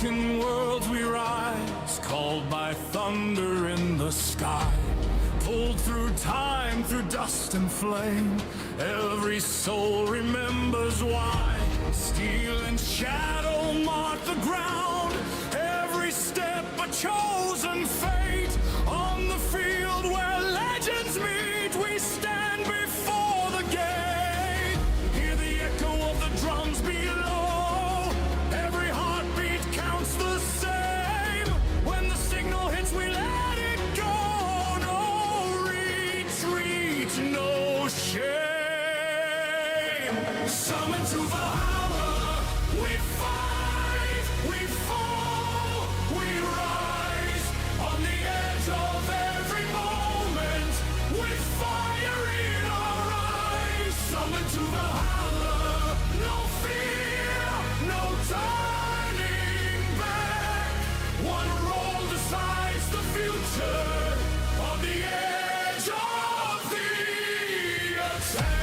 broken worlds we rise, called by thunder in the sky. Pulled through time, through dust and flame, every soul remembers why. Steel and shadow mark the ground, every step a chosen fate. On the field where legends meet, we stand before the gate. Hear the echo of the drums below, every heartbeat counts the same. When the signal hits, we let it go. No retreat, no shame. Summon to Valhalla, we fight, we fall, we rise. On the edge of every moment, with fire in our eyes. Summon to Valhalla, no fear, no turning back. One roll decides the future, on the edge of the attack.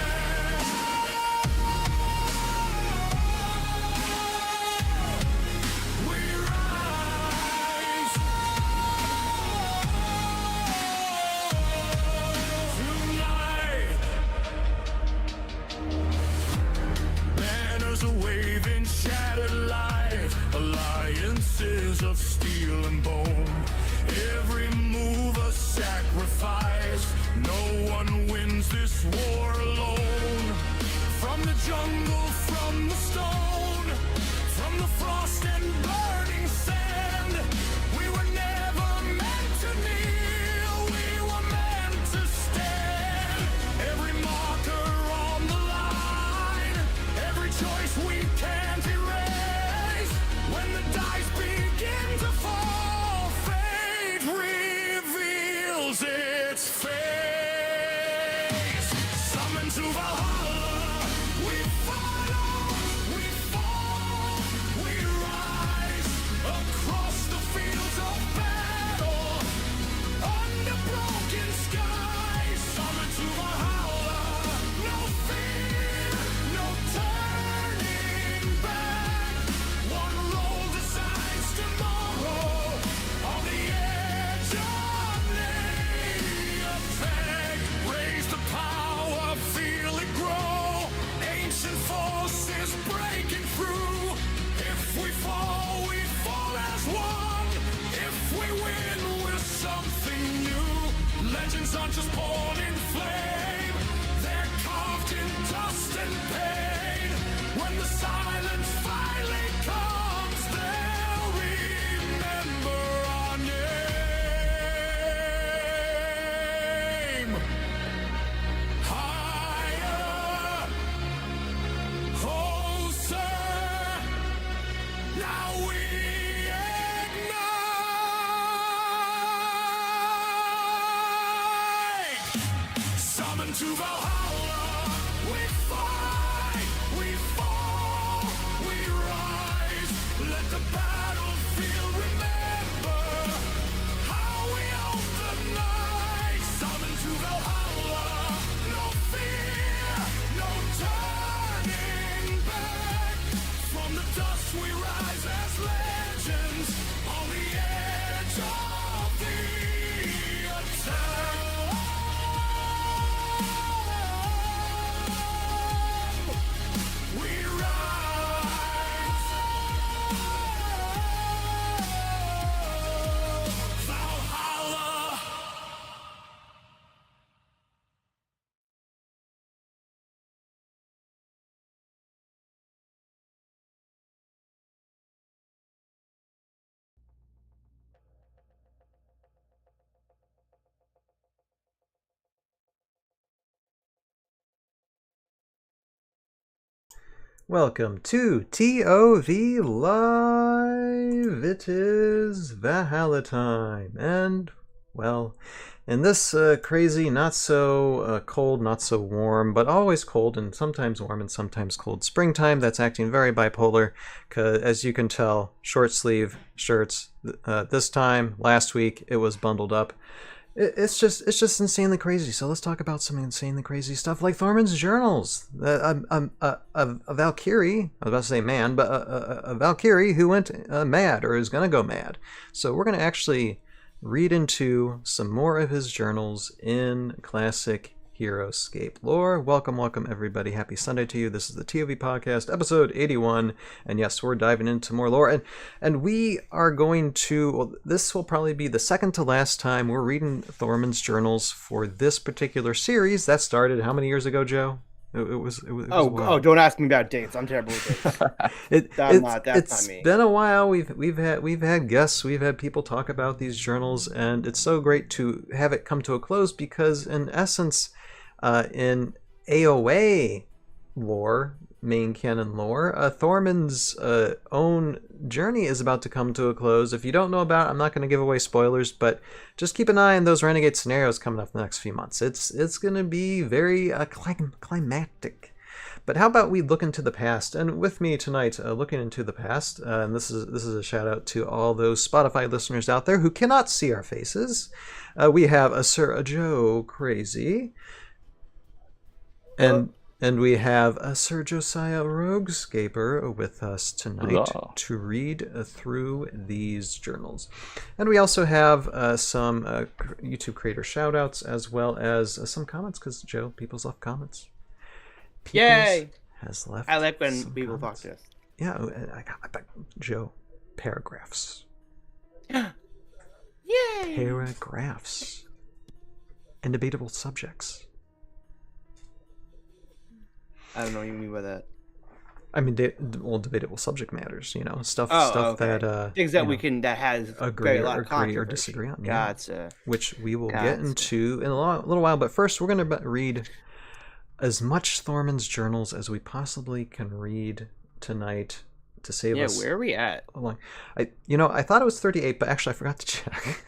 We rise tonight. Banners are waving, shattered light, alliances of steel and bone. Every move a sacrifice, no one wins this war alone. From the jungle, from the stone, from the frost and burning sand, we were never meant to kneel, we were meant to stand. Every marker on the line, every choice we can't erase. When the dice begin to fall, fate reveals its face. Summon to Valhalla, we follow, we fall, we rise. Across the fields of battle, under broken skies. Summon to Valhalla, no fear, no turning back. One roll decides tomorrow, on the edge of the attack. Raise the power, feel it grow. Ancient forces breaking through. If we fall as one. If we win, we're something new. Legends aren't just born in flame, they're carved in dust and pain. When the silence finally comes, they'll remember our name. Higher, closer, now we ignite. Summon to Valhalla, we fight, we fall, we rise. Let the battlefield remember how we own the night. Summon to Valhalla, no fear, no turning back. From the dust we rise as legends, on the edge of the attack. We rise. Valhalla. Welcome to ToV Live. It is Valhalla time, and well, in this crazy, not so cold, not so warm, but always cold and sometimes warm and sometimes cold springtime that's acting very bipolar. 'Cause as you can tell, short sleeve shirts. This time, last week, it was bundled up. It's just insanely crazy. So let's talk about some insanely crazy stuff like Thormun's journals. A Valkyrie, I was about to say man, but a Valkyrie who went mad or is gonna go mad. So we're gonna actually read into some more of his journals in classic Heroscape lore. Welcome everybody. Happy Sunday to you. This is the ToV Podcast, episode 81, and yes, we're diving into more lore. And we are going to, well, this will probably be the second to last time we're reading Thormun's journals for this particular series. That started how many years ago, Joe? It was don't ask me about dates. I'm terrible with dates. That's not me. It's been a while. We've had guests, we've had people talk about these journals, and it's so great to have it come to a close because, in essence, in AOA lore, main canon lore, Thormun's own journey is about to come to a close. If you don't know about it, I'm not going to give away spoilers, but just keep an eye on those renegade scenarios coming up the next few months. It's going to be very climactic. But how about we look into the past? And with me tonight, looking into the past, and this is a shout out to all those Spotify listeners out there who cannot see our faces. We have Sir Joe Crazy. And we have Sir Josiah Roguescaper with us tonight to read through these journals. And we also have some YouTube creator shout-outs as well as some comments, because, Joe, people's left comments. Yay! Has left. I like when people comments. talk to us. Yeah, I bet, Joe, paragraphs. Yay! Paragraphs. And debatable subjects. I don't know what you mean by that. I mean, debatable subject matters, stuff okay. that things that we can that has agree agree or disagree on. Gotcha. Which we will get into in a little while. But first, we're going to read as much Thormun's journals as we possibly can read tonight to save us. Yeah, where are we at? I thought it was 38, but actually I forgot to check.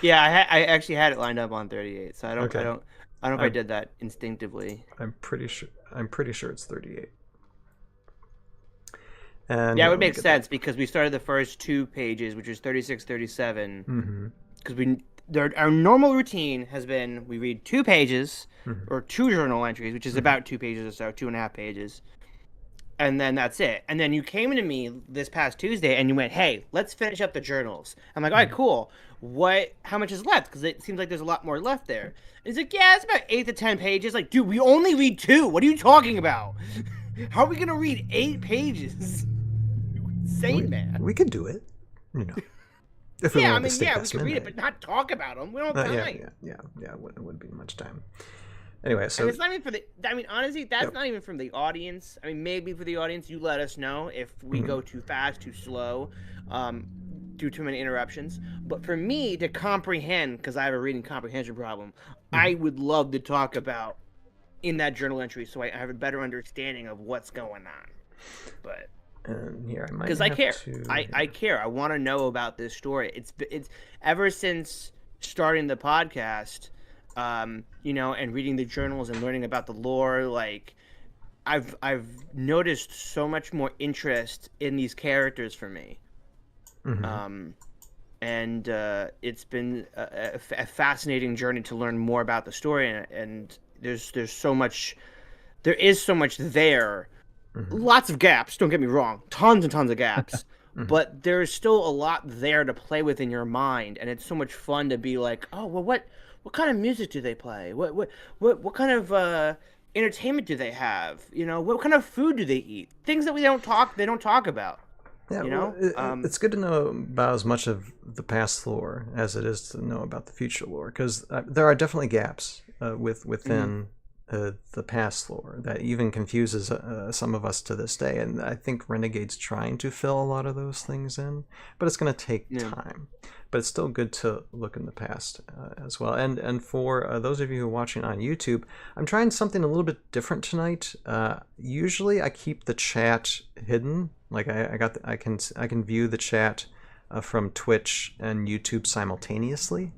Yeah, I actually had it lined up on 38, so I don't know if I did that instinctively. I'm pretty sure it's 38. And yeah, it would make sense because we started the first two pages, which is 36, 37. Because our normal routine has been we read 2 pages or 2 journal entries, which is about 2 pages or so, 2.5 pages. And then that's it. And then you came to me this past Tuesday and you went, hey, let's finish up the journals. I'm like, all right, cool. How much is left? Because it seems like there's a lot more left there. And he's like, yeah, it's about 8 to 10 pages. Like, dude, we only read 2. What are you talking about? How are we going to read 8 pages? You insane, man. We could do it, If we we could read it, but not talk about them. We don't have time. Yeah. It wouldn't be much time. Anyway, so... And it's not even for the... I mean, honestly, that's not even from the audience. I mean, maybe for the audience, you let us know if we go too fast, too slow, do too many interruptions. But for me to comprehend, because I have a reading comprehension problem, I would love to talk about in that journal entry so I have a better understanding of what's going on. But... here, I might because I care. I care. I want to know about this story. It's ever since starting the podcast... and reading the journals and learning about the lore, like I've noticed so much more interest in these characters for me. And it's been a fascinating journey to learn more about the story, and there's so much there. Lots of gaps, don't get me wrong, tons and tons of gaps. But there's still a lot there to play with in your mind, and it's so much fun to be like, oh, well, what kind of music do they play? What kind of entertainment do they have? What kind of food do they eat? Things that they don't talk about. Yeah, it's good to know about as much of the past lore as it is to know about the future lore, because there are definitely gaps within the past lore that even confuses some of us to this day, and I think Renegade's trying to fill a lot of those things in, but it's going to take time. But it's still good to look in the past as well. And for those of you who are watching on YouTube, I'm trying something a little bit different tonight. Usually I keep the chat hidden. Like I can view the chat from Twitch and YouTube simultaneously.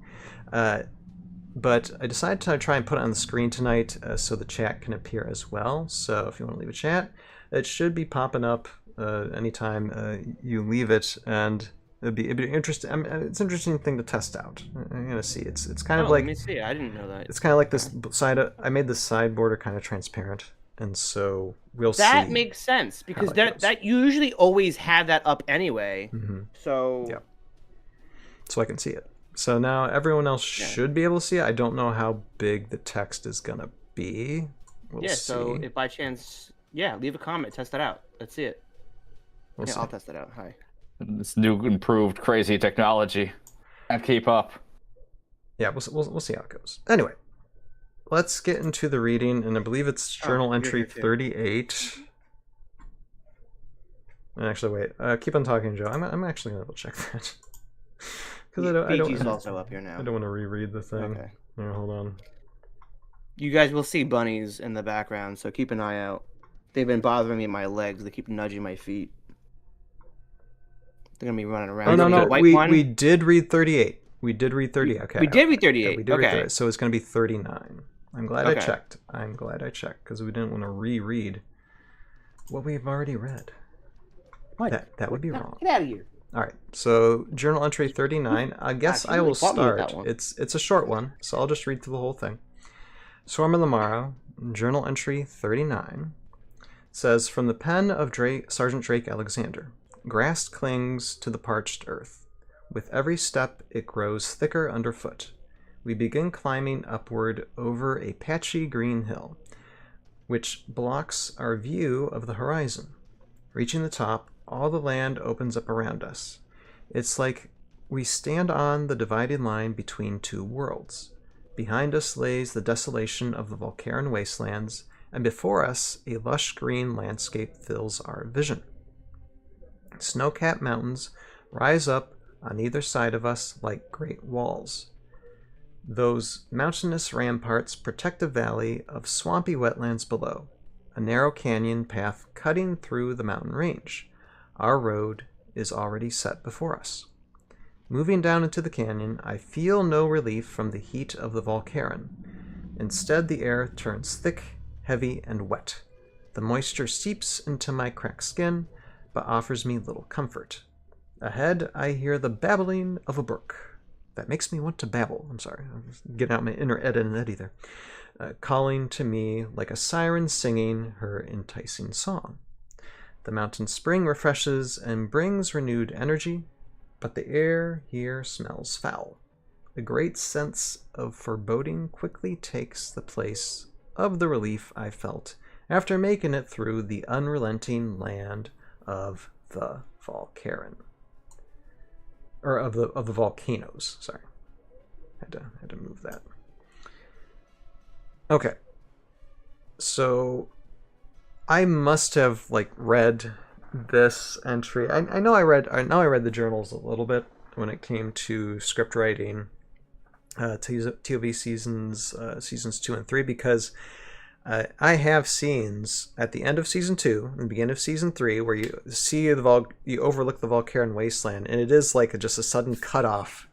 But I decided to try and put it on the screen tonight so the chat can appear as well. So if you want to leave a chat, it should be popping up anytime you leave it. And It'd be interesting. It's an interesting thing to test out. I'm gonna see. It's kind of let like me see. I didn't know that. it's kind of like this side. I made the side border kind of transparent, and so we'll see. That makes sense because that you usually always have that up anyway. So yeah, so I can see it. So now everyone else should be able to see it. I don't know how big the text is gonna be. We'll see. So if by chance, leave a comment, test it out. Let's see it. I'll test it out. Hi. This new improved crazy technology. Can't keep up. Yeah, we'll see how it goes. Anyway, let's get into the reading, and I believe it's journal entry 38. Actually, wait. Keep on talking, Joe. I'm actually gonna check that because I don't. Also up here now. I don't want to reread the thing. Okay. Here, hold on. You guys will see bunnies in the background, so keep an eye out. They've been bothering me in my legs. They keep nudging my feet. They're gonna be running around. Oh no, we did read 38. We did read 38. Okay. We did read 38. Yeah, we did read 38. So it's gonna be 39. I'm glad I checked. I'm glad I checked because we didn't want to reread what we've already read. What? That would be wrong. Get out of here. All right. So journal entry 39. I guess I will start. It's a short one, so I'll just read through the whole thing. Swarm of the Morrow, journal entry 39, says, from the pen of Sergeant Drake Alexander, grass clings to the parched earth. With every step, it grows thicker underfoot. We begin climbing upward over a patchy green hill, which blocks our view of the horizon. Reaching the top, all the land opens up around us. It's like we stand on the dividing line between two worlds. Behind us lays the desolation of the Volcaran wastelands, and before us a lush green landscape fills our vision. Snow-capped mountains rise up on either side of us like great walls. Those mountainous ramparts protect a valley of swampy wetlands below, a narrow canyon path cutting through the mountain range. Our road is already set before us. Moving down into the canyon, I feel no relief from the heat of the Volcaran. Instead, the air turns thick, heavy, and wet. The moisture seeps into my cracked skin, but offers me little comfort. Ahead, I hear the babbling of a brook. That makes me want to babble. I'm sorry, I'm just getting out my inner Ed and Eddie there. Calling to me like a siren singing her enticing song. The mountain spring refreshes and brings renewed energy, but the air here smells foul. A great sense of foreboding quickly takes the place of the relief I felt after making it through the unrelenting land of the Volcaran. Or of the volcanoes, sorry. Had to move that. Okay. So I must have read this entry. I know I read the journals a little bit when it came to script writing, ToV seasons 2 and 3, because I have scenes at the end of season 2 and the beginning of season 3 where you see you overlook the Volcaran wasteland, and it is just a sudden cutoff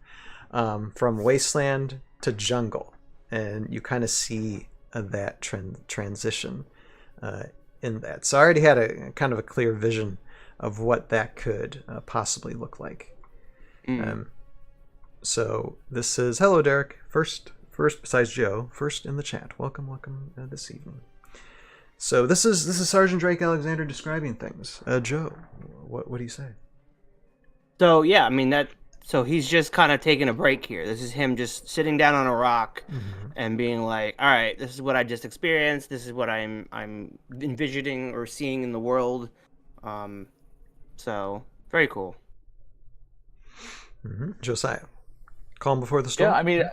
from wasteland to jungle, and you kind of see that transition in that. So I already had a kind of a clear vision of what that could possibly look like. So this is, hello Derek, first besides Joe, first in the chat. Welcome this evening. So this is Sergeant Drake Alexander describing things. Joe, what do you say? So yeah, I mean so he's just kind of taking a break here. This is him just sitting down on a rock and being like, all right, this is what I just experienced. This is what I'm envisioning or seeing in the world. So very cool. Josiah, calm before the storm. Yeah, I mean,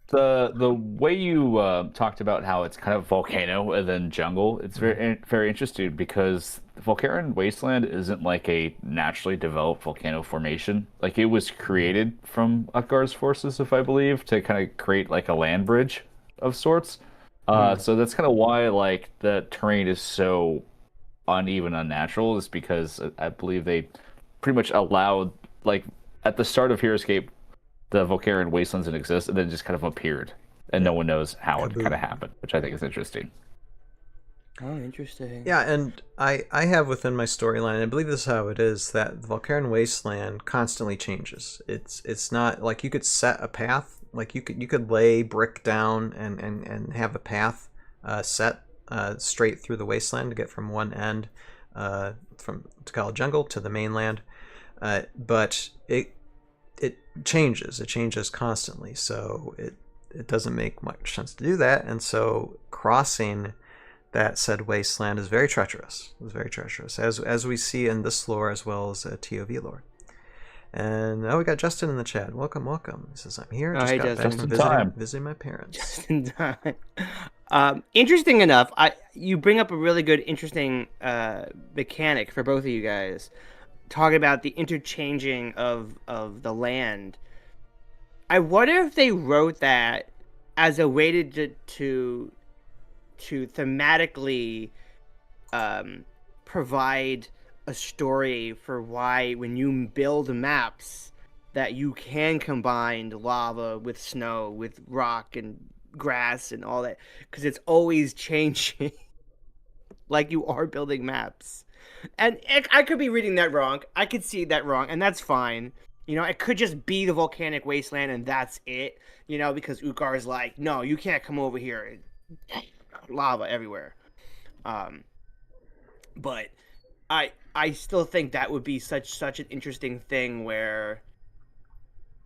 the way you talked about how it's kind of volcano and then jungle, it's very interesting because the Volcaran Wasteland isn't like a naturally developed volcano formation. Like, it was created from Utgar's forces, if I believe, to kind of create like a land bridge of sorts. So that's kind of why the terrain is so uneven, unnatural, is because I believe they pretty much allowed, at the start of Heroscape, the Volcaran Wastelands didn't exist, and then just kind of appeared, and no one knows how it kind of happened, which I think is interesting. Oh, interesting. Yeah, and I have within my storyline, I believe this is how it is, that the Volcarian Wasteland constantly changes. It's not like you could set a path, like you could lay brick down and have a path set straight through the wasteland to get from one end from Takala Jungle to the mainland, but it changes. It changes constantly, so it doesn't make much sense to do that, and so crossing that said wasteland is very treacherous. It's very treacherous, as we see in this lore as well as ToV lore. And now we got Justin in the chat. Welcome, welcome. He says, I'm here. Just hey, got back from visiting my parents. Just in time. Interesting enough, you bring up a really good, interesting mechanic for both of you guys. Talking about the interchanging of the land. I wonder if they wrote that as a way to thematically provide a story for why when you build maps that you can combine lava with snow, with rock and grass and all that, because it's always changing. Like you are building maps. And I could be reading that wrong. I could see that wrong, and that's fine. It could just be the volcanic wasteland and that's it, because Ukar is like, no, you can't come over here. Lava everywhere. But I still think that would be such an interesting thing where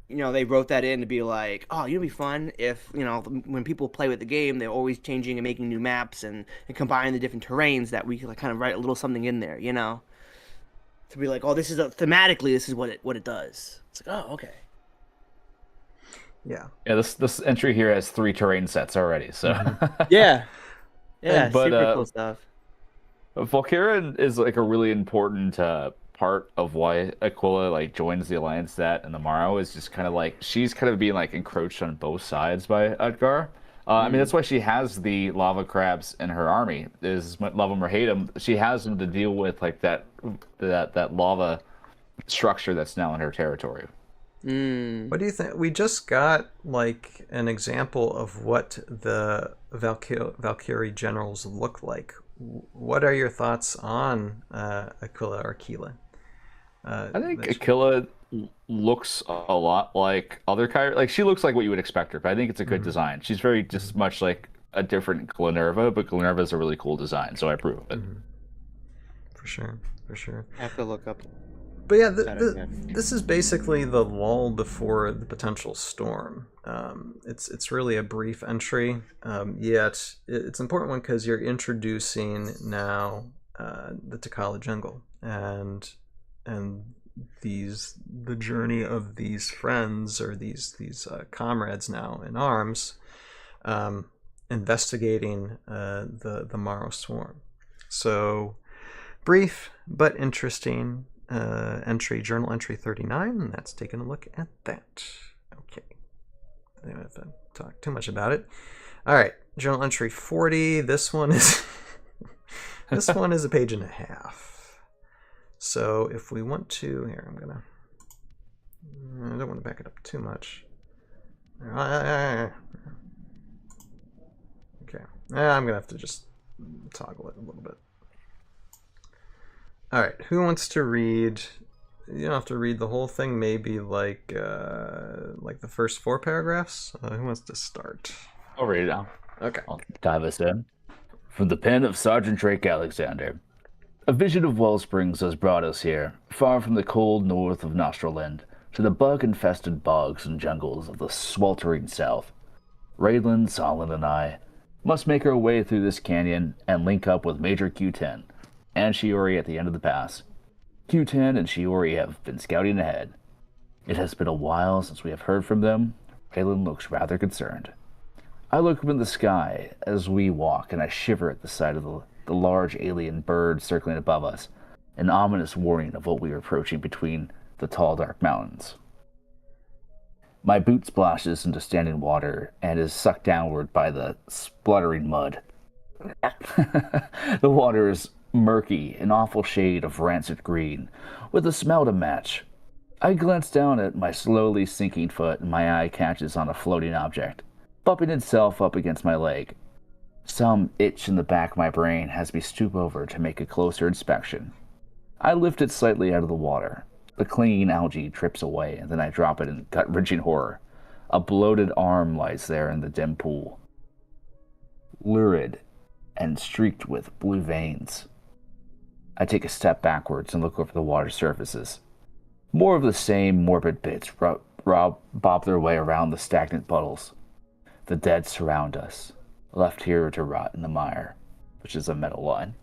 they wrote that in to be like, oh, it'd be fun if when people play with the game, they're always changing and making new maps and combining the different terrains, that we could kind of write a little something in there, to be like, oh, this is thematically this is what it does. It's like, oh, okay. Yeah. This entry here has 3 terrain sets already, so yeah, but, super cool stuff. Volcarian is like a really important part of why Aquila joins the Alliance. That and the Morrow is just kind of like she's kind of being encroached on both sides by Utgar. I mean, that's why she has the lava crabs in her army. Is love them or hate them, she has them to deal with that lava structure that's now in her territory. What do you think? We just got an example of what the Valkyrie generals look like. What are your thoughts on Aquila or Keela? I think Aquila looks a lot like other Kyrie. She looks like what you would expect her, but I think it's a good design. She's very just much like a different Glenerva, but Glenerva is a really cool design, so I approve of it. For sure. I have to look up. But yeah, this is basically the lull before the potential storm. It's really a brief entry, yet it's an important one because you're introducing now the Takala jungle and the journey of these friends or these comrades now in arms, investigating the Morrow swarm. So brief but interesting. Journal entry 39, and that's taking a look at that. Okay. I don't have to talk too much about it. All right, journal entry 40. This one is a page and a half. So if we want to, here, I don't want to back it up too much. Okay. I'm gonna have to just toggle it a little bit. All right, who wants to read? You don't have to read the whole thing. Maybe the first 4 paragraphs. Who wants to start? I'll read it out. Okay. I'll dive us in. From the pen of Sergeant Drake Alexander. A vision of wellsprings has brought us here, far from the cold north of Nostralend, to the bug-infested bogs and jungles of the sweltering south. Raylan, Solon, and I must make our way through this canyon and link up with Major Q10 and Shiori at the end of the pass. Q10 and Shiori have been scouting ahead. It has been a while since we have heard from them. Raylan looks rather concerned. I look up in the sky as we walk, and I shiver at the sight of the large alien bird circling above us, an ominous warning of what we are approaching between the tall, dark mountains. My boot splashes into standing water and is sucked downward by the spluttering mud. The water is murky, an awful shade of rancid green, with a smell to match. I glance down at my slowly sinking foot, and my eye catches on a floating object, bumping itself up against my leg. Some itch in the back of my brain has me stoop over to make a closer inspection. I lift it slightly out of the water. The clinging algae drips away, and then I drop it in gut-wrenching horror. A bloated arm lies there in the dim pool, lurid and streaked with blue veins. I take a step backwards and look over the water surfaces. More of the same morbid bits bob their way around the stagnant puddles. The dead surround us, left here to rot in the mire, which is a metal line.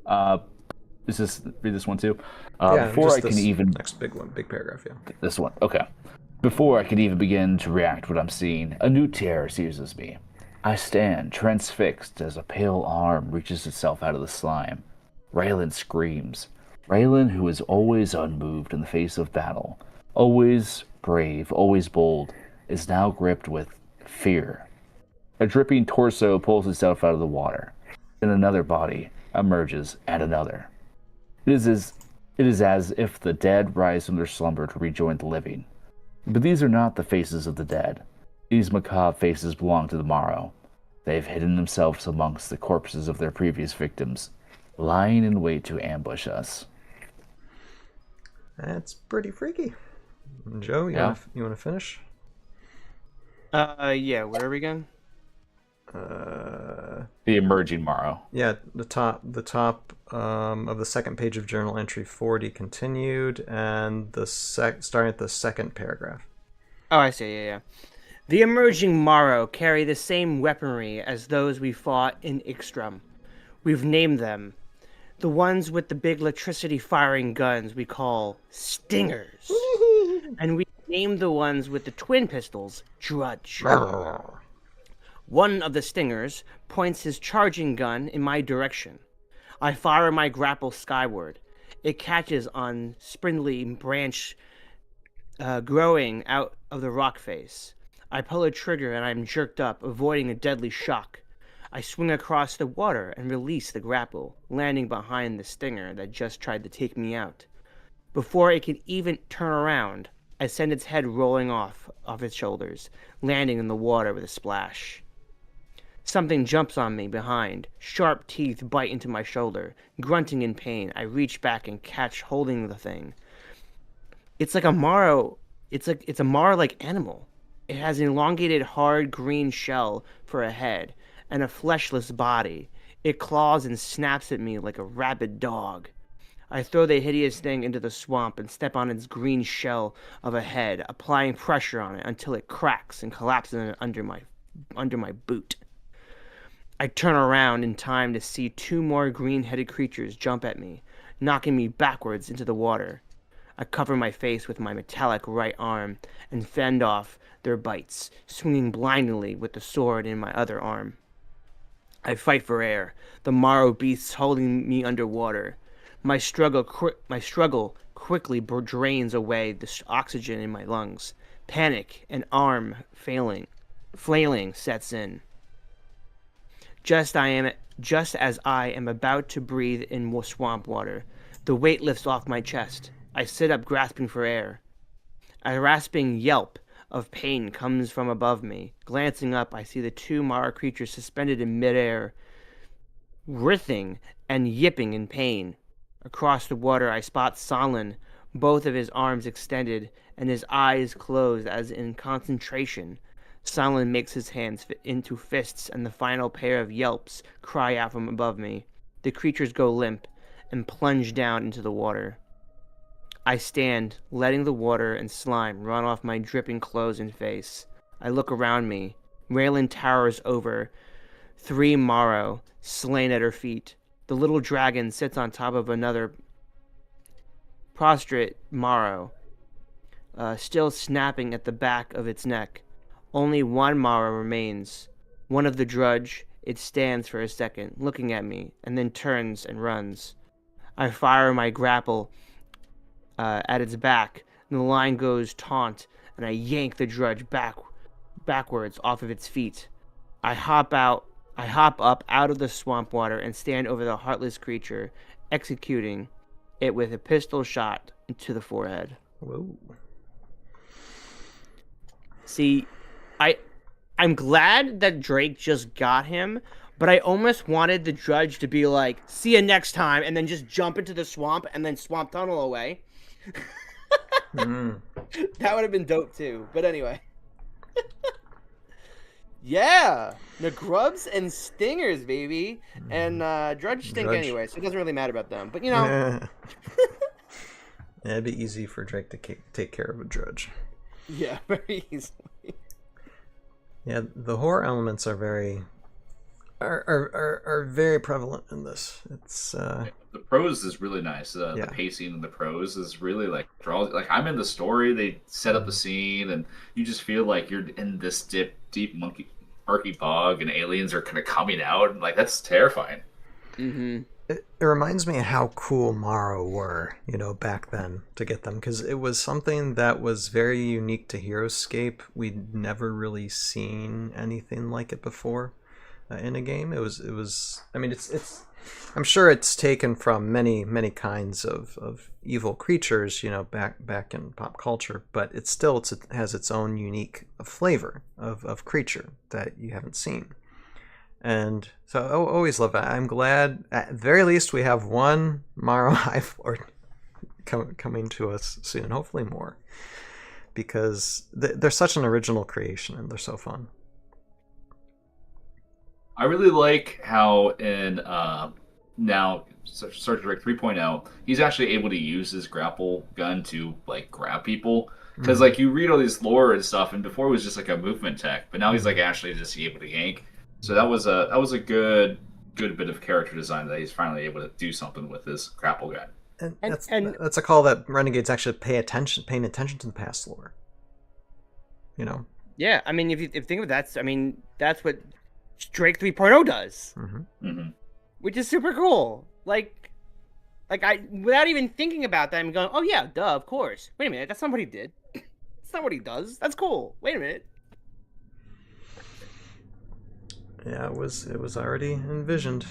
Read this one too? Before I can even... Next big one, big paragraph, yeah. This one, okay. Before I can even begin to react to what I'm seeing, a new terror seizes me. I stand, transfixed, as a pale arm reaches itself out of the slime. Raylan screams. Raylan, who is always unmoved in the face of battle, always brave, always bold, is now gripped with fear. A dripping torso pulls itself out of the water. Then another body emerges, and another. It is as if the dead rise from their slumber to rejoin the living. But these are not the faces of the dead. These macabre faces belong to the morrow. They have hidden themselves amongst the corpses of their previous victims, lying in wait to ambush us. That's pretty freaky. Joe, you want to finish? Yeah, where are we going? The emerging morrow. Yeah, the top of the second page of journal entry 40 continued, and starting at the second paragraph. Oh, I see. Yeah. The emerging morrow carry the same weaponry as those we fought in Ixtrum. We've named them. The ones with the big electricity-firing guns we call stingers. And we named the ones with the twin pistols Drudge. One of the stingers points his charging gun in my direction. I fire my grapple skyward. It catches on spindly branch growing out of the rock face. I pull a trigger and I'm jerked up, avoiding a deadly shock. I swing across the water and release the grapple, landing behind the stinger that just tried to take me out. Before it can even turn around, I send its head rolling off its shoulders, landing in the water with a splash. Something jumps on me behind. Sharp teeth bite into my shoulder. Grunting in pain, I reach back and catch holding the thing. It's like a marrow. It's a marrow-like animal. It has an elongated, hard green shell for a head and a fleshless body. It claws and snaps at me like a rabid dog. I throw the hideous thing into the swamp and step on its green shell of a head, applying pressure on it until it cracks and collapses under my boot. I turn around in time to see two more green-headed creatures jump at me, knocking me backwards into the water. I cover my face with my metallic right arm and fend off their bites, swinging blindly with the sword in my other arm. I fight for air, the morrow beasts holding me underwater. My struggle quickly drains away the oxygen in my lungs. Panic and arm flailing sets in. Just as I am about to breathe in swamp water, the weight lifts off my chest. I sit up, grasping for air. A rasping yelp of pain comes from above me. Glancing up, I see the two Mara creatures suspended in midair, writhing and yipping in pain. Across the water, I spot Solon, both of his arms extended and his eyes closed as in concentration. Solon makes his hands into fists, and the final pair of yelps cry out from above me. The creatures go limp and plunge down into the water. I stand, letting the water and slime run off my dripping clothes and face. I look around me. Raylan towers over 3 Morrow, slain at her feet. The little dragon sits on top of another prostrate Morrow, still snapping at the back of its neck. Only one Morrow remains. One of the Drudge. It stands for a second, looking at me, and then turns and runs. I fire my grapple at its back, and the line goes taut, and I yank the Drudge backwards off of its feet. I hop up out of the swamp water and stand over the heartless creature, executing it with a pistol shot to the forehead. Whoa. See, I'm glad that Drake just got him, but I almost wanted the Drudge to be like, "See you next time," and then just jump into the swamp and then swamp tunnel away. That would have been dope too. But anyway. Yeah, the grubs and stingers, baby, and Drudge stink anyway, so it doesn't really matter about them. But you know, yeah, it'd be easy for Drake to take care of a Drudge. Yeah, very easily. Yeah, the horror elements are very very prevalent in this. It's the prose is really nice. The pacing and the prose is really like draws. Like I'm in the story. They set up the scene, and you just feel like you're in this deep murky bog, and aliens are kind of coming out, and like that's terrifying. Mm-hmm. It reminds me of how cool Morrow were, back then to get them, because it was something that was very unique to Heroscape. We'd never really seen anything like it before in a game. It was. I mean, it's. I'm sure it's taken from many kinds of evil creatures, back in pop culture, but it has its own unique flavor of creature that you haven't seen. And so I always love that. I'm glad, at the very least, we have one Morrow Hive Lord coming to us soon, hopefully more, because they're such an original creation and they're so fun. I really like how in now Star Trek 3.0, he's actually able to use his grapple gun to like grab people. Because like you read all this lore and stuff, and before it was just like a movement tech, but now he's like actually just able to yank. So that was a good bit of character design that he's finally able to do something with his grapple gun. And that's a call that Renegades actually paying attention to the past lore. Yeah, I mean, if you think of that, I mean, that's what Drake 3.0 does, which is super cool. Like I, without even thinking about that, I'm going, oh yeah, duh, of course. Wait a minute, that's not what he did. That's not what he does. That's cool. Wait a minute. Yeah, it was already envisioned.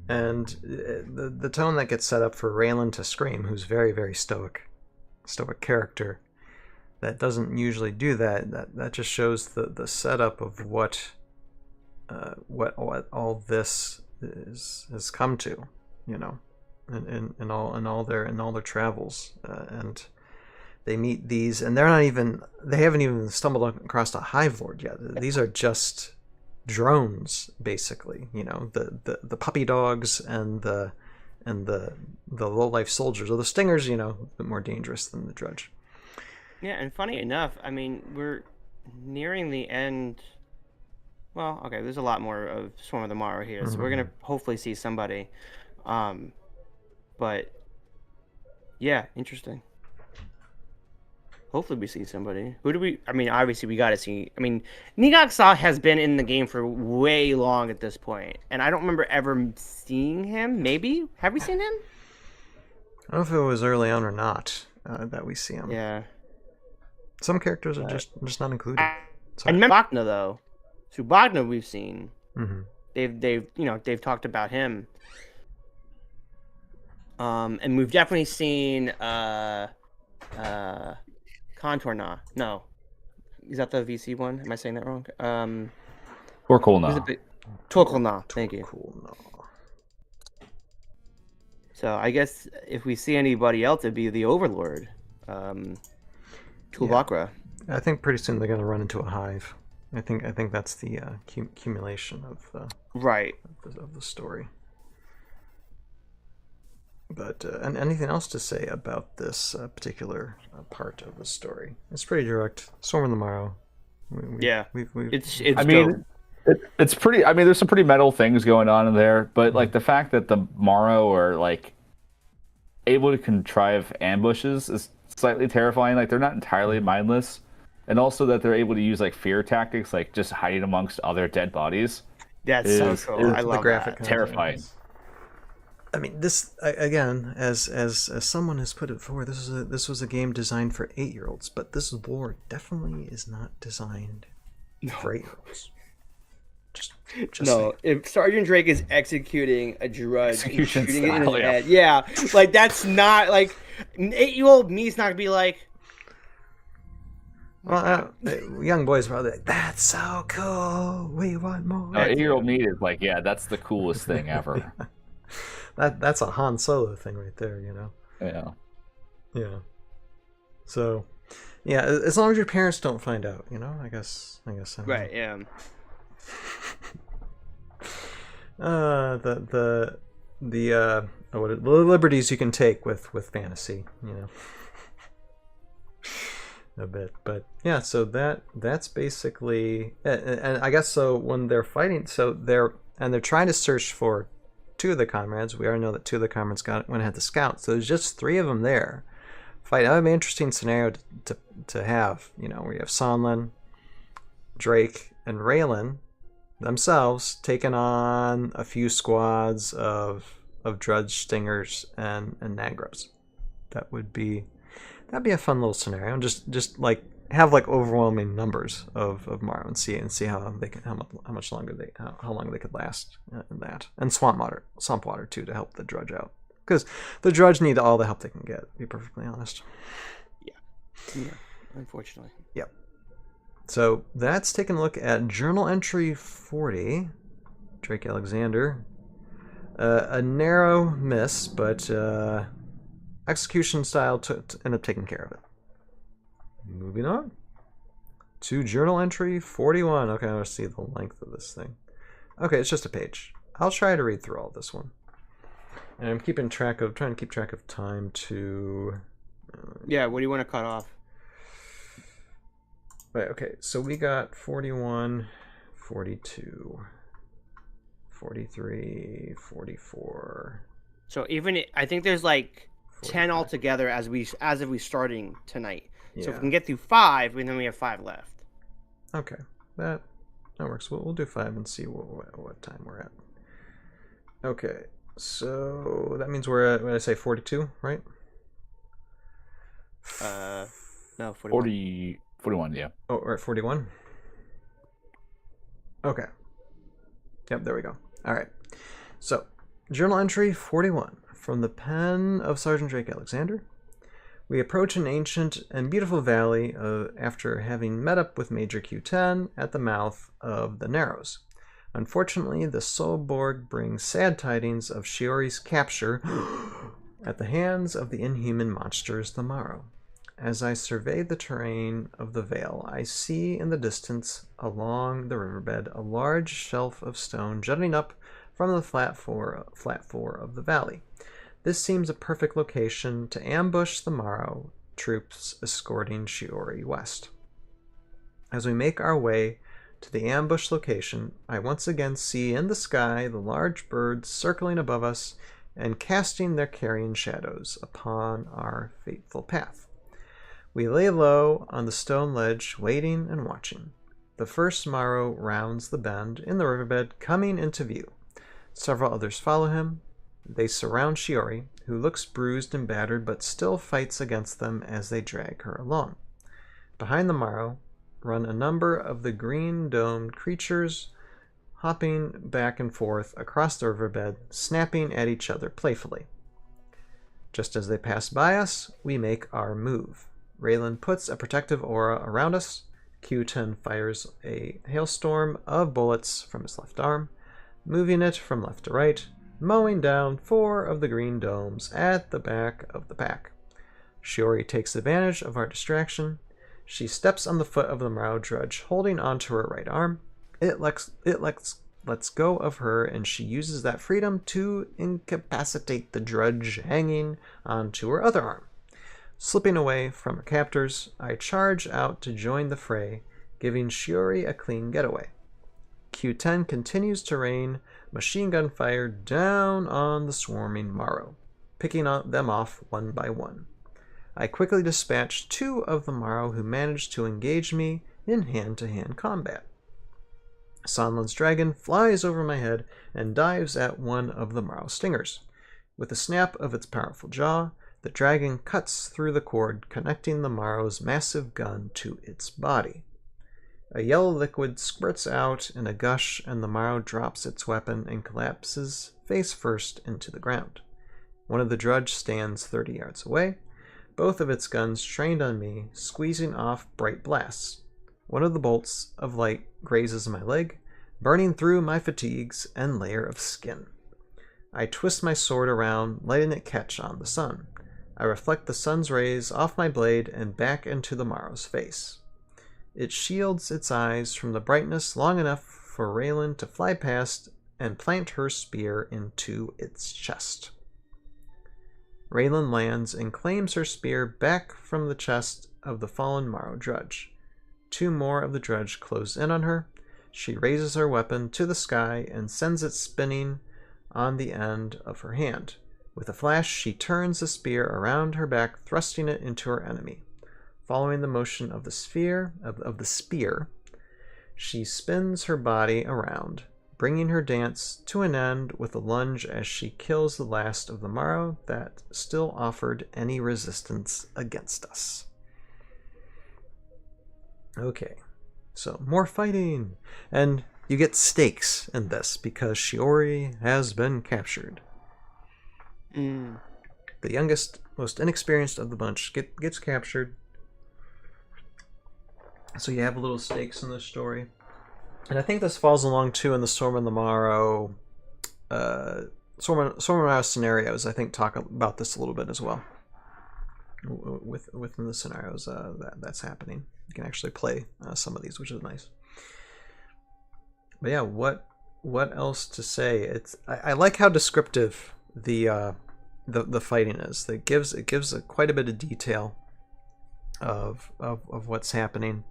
And the tone that gets set up for Raylan to scream, who's very, very stoic character, that doesn't usually do that just shows the setup of what all this has come to, in all their travels, and they meet these, and they haven't even stumbled across a Hive Lord yet. These are just drones, basically, the puppy dogs and the low life soldiers, or the stingers, a bit more dangerous than the Drudge. Yeah, and funny enough, I mean, we're nearing the end. Well, okay, there's a lot more of Swarm of the Morrow here, so we're gonna hopefully see somebody. But yeah, interesting. Hopefully we see somebody. Who do we... I mean, obviously we gotta see... I mean, Nigok has been in the game for way long at this point, and I don't remember ever seeing him. Maybe? Have we seen him? I don't know if it was early on or not that we see him. Yeah. Some characters are just not included. I remember Bachna, though. So Bachna we've seen. They've talked about him. And we've definitely seen Contourna. No. Is that the VC one? Am I saying that wrong? Torkolna. Torkolna. Thank you. So I guess if we see anybody else, it'd be the Overlord. Tulbakra. Yeah. I think pretty soon they're going to run into a hive. I think that's the accumulation of of the story. But and anything else to say about this particular part of the story? It's pretty direct. Storm of the Morrow. It's. I mean, it's pretty. I mean, there's some pretty metal things going on in there, but like the fact that the Morrow are like able to contrive ambushes is slightly terrifying. Like they're not entirely mindless, and also that they're able to use like fear tactics, like just hiding amongst other dead bodies. That's so cool. I love graphic that. Terrifying. I mean, this again, as someone has put it before, this was a game designed for 8-year-olds, but this lore definitely is not designed for 8-year-olds. Just no. If Sergeant Drake is executing a Drudge and shooting it in his style, head, like that's not like 8-year-old me's not gonna be like, Well, young boys are probably like, "That's so cool. We want more." 8-year-old me is like, yeah, that's the coolest thing ever. That's a Han Solo thing right there, you know. Yeah. Yeah. So, yeah, as long as your parents don't find out, you know. I guess. I don't know. Right. Yeah. The liberties you can take with fantasy, you know. A bit, but yeah, so that's basically, and I guess so when they're fighting, so they're trying to search for two of the comrades. We already know that two of the comrades went ahead to scout, so there's just three of them there fight. That would be an interesting scenario to have, you know, where you have Sonlin, Drake, and Raylan themselves taking on a few squads of Drudge, Stingers, and Nagros. That'd be a fun little scenario. And just like have like overwhelming numbers of Morrow and see how much longer how long they could last in that. And swamp water too, to help the Drudge out, because the Drudge need all the help they can get, to be perfectly honest. Yeah, unfortunately. Yep. So that's taking a look at journal entry 40, Drake Alexander. A narrow miss, but execution style to end up taking care of it. Moving on to journal entry 41. Okay, let's see the length of this thing. Okay, it's just a page. I'll try to read through all this one. And I'm trying to keep track of time to... Yeah, what do you want to cut off? Right, okay, so we got 41, 42, 43, 44. So I think there's like 10 altogether as of we starting tonight. Yeah. So if we can get through 5, and then we have 5 left. Okay, that works. We'll do 5 and see what time we're at. Okay, so that means we're at, what did I say, 42, right? No, 41. 41, yeah. Oh, we're at 41? Okay. Yep, there we go. All right. So, journal entry 41. From the pen of Sergeant Drake Alexander, we approach an ancient and beautiful valley after having met up with Major Q10 at the mouth of the Narrows. Unfortunately, the Solborg brings sad tidings of Shiori's capture at the hands of the inhuman monsters, the Morrow. As I survey the terrain of the vale, I see in the distance along the riverbed a large shelf of stone jutting up from the flat floor of the valley. This seems a perfect location to ambush the Morrow troops escorting Shiori west. As we make our way to the ambush location, I once again see in the sky the large birds circling above us and casting their carrion shadows upon our fateful path. We lay low on the stone ledge, waiting and watching. The first Morrow rounds the bend in the riverbed, coming into view. Several others follow him. They surround Shiori, who looks bruised and battered but still fights against them as they drag her along. Behind the Morrow run a number of the green-domed creatures, hopping back and forth across the riverbed, snapping at each other playfully. Just as they pass by us, we make our move. Raylan puts a protective aura around us. Q10 fires a hailstorm of bullets from his left arm, moving it from left to right, mowing down 4 of the green domes at the back of the pack. Shiori takes advantage of our distraction. She steps on the foot of the Morrow Drudge, holding onto her right arm. It lets go of her, and she uses that freedom to incapacitate the Drudge hanging onto her other arm. Slipping away from her captors, I charge out to join the fray, giving Shiori a clean getaway. Q10 continues to rain machine gun fire down on the swarming Morrow, picking them off one by one. I quickly dispatch 2 of the Morrow who managed to engage me in hand-to-hand combat. Sonlin's dragon flies over my head and dives at one of the Morrow stingers. With a snap of its powerful jaw, the dragon cuts through the cord connecting the Morrow's massive gun to its body. A yellow liquid squirts out in a gush, and the Morrow drops its weapon and collapses face first into the ground. One of the Drudge stands 30 yards away, both of its guns trained on me, squeezing off bright blasts. One of the bolts of light grazes my leg, burning through my fatigues and layer of skin. I twist my sword around, letting it catch on the sun. I reflect the sun's rays off my blade and back into the Morrow's face. It shields its eyes from the brightness long enough for Raylan to fly past and plant her spear into its chest. Raylan lands and claims her spear back from the chest of the fallen Morrow Drudge. 2 more of the Drudge close in on her. She raises her weapon to the sky and sends it spinning on the end of her hand. With a flash, she turns the spear around her back, thrusting it into her enemy. Following the motion of the spear, she spins her body around, bringing her dance to an end with a lunge as she kills the last of the Morrow that still offered any resistance against us. Okay, so more fighting, and you get stakes in this because Shiori has been captured. The youngest, most inexperienced of the bunch gets captured. So you have little stakes in this story. And I think this falls along too in the Thormun the Morrow Thormun scenarios. I think talk about this a little bit as well. Within the scenarios that's happening. You can actually play some of these, which is nice. But yeah, what else to say? I like how descriptive the fighting is. It gives quite a bit of detail of what's happening,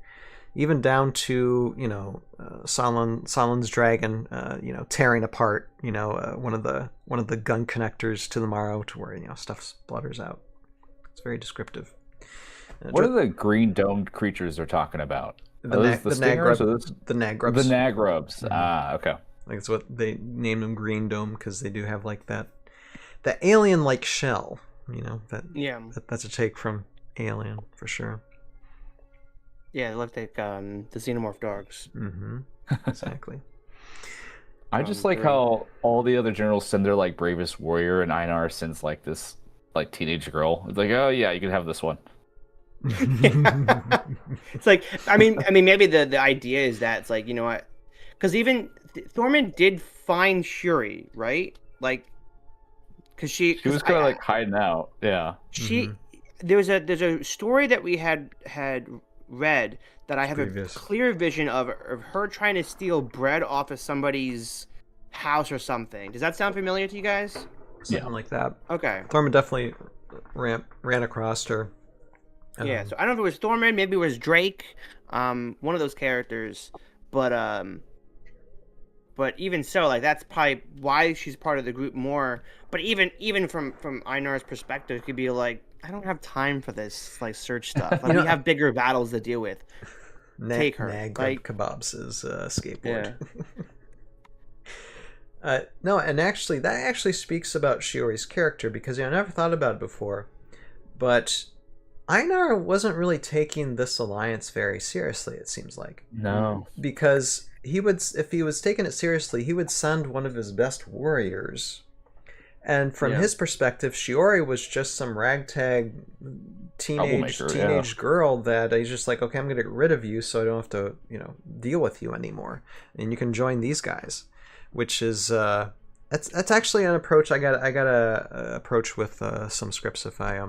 even down to Salen's dragon tearing apart one of the gun connectors to the Morrow to where stuff splutters out. It's very descriptive. What are the green domed creatures they're talking about? The Nagrubs. The Nagrubs. Mm-hmm. Ah, okay. Like it's what they named them Green Dome because they do have like that alien-like shell. That's a take from Alien for sure. Yeah, they look like the xenomorph dogs. Mm-hmm. Exactly. I just like how all the other generals send their like bravest warrior, and Einar sends like this like teenage girl. It's like, oh yeah, you can have this one. It's like, I mean, maybe the idea is that it's like, you know what? Because even Thormun did find Shuri, right? Like, because she was kind of like hiding out. Yeah. There's a story that we had read that I have a clear vision of her trying to steal bread off of somebody's house or something. Does that sound familiar to you guys? Something like that. Okay. Thormun definitely ran across her. Yeah, so I don't know if it was Thormun, maybe it was Drake, one of those characters, but even so, like that's probably why she's part of the group more. But even from Einar's perspective, it could be like, I don't have time for this like search stuff. Like, we have bigger battles to deal with. Take her. Like Kebabs' skateboard. Yeah. No, and actually, that actually speaks about Shiori's character because I never thought about it before, but Einar wasn't really taking this alliance very seriously, it seems like. No. Because if he was taking it seriously, he would send one of his best warriors. And from his perspective, Shiori was just some ragtag teenage girl that he's just like, okay, I'm going to get rid of you so I don't have to, deal with you anymore. And you can join these guys, which is that's actually an approach I got to approach with some scripts if I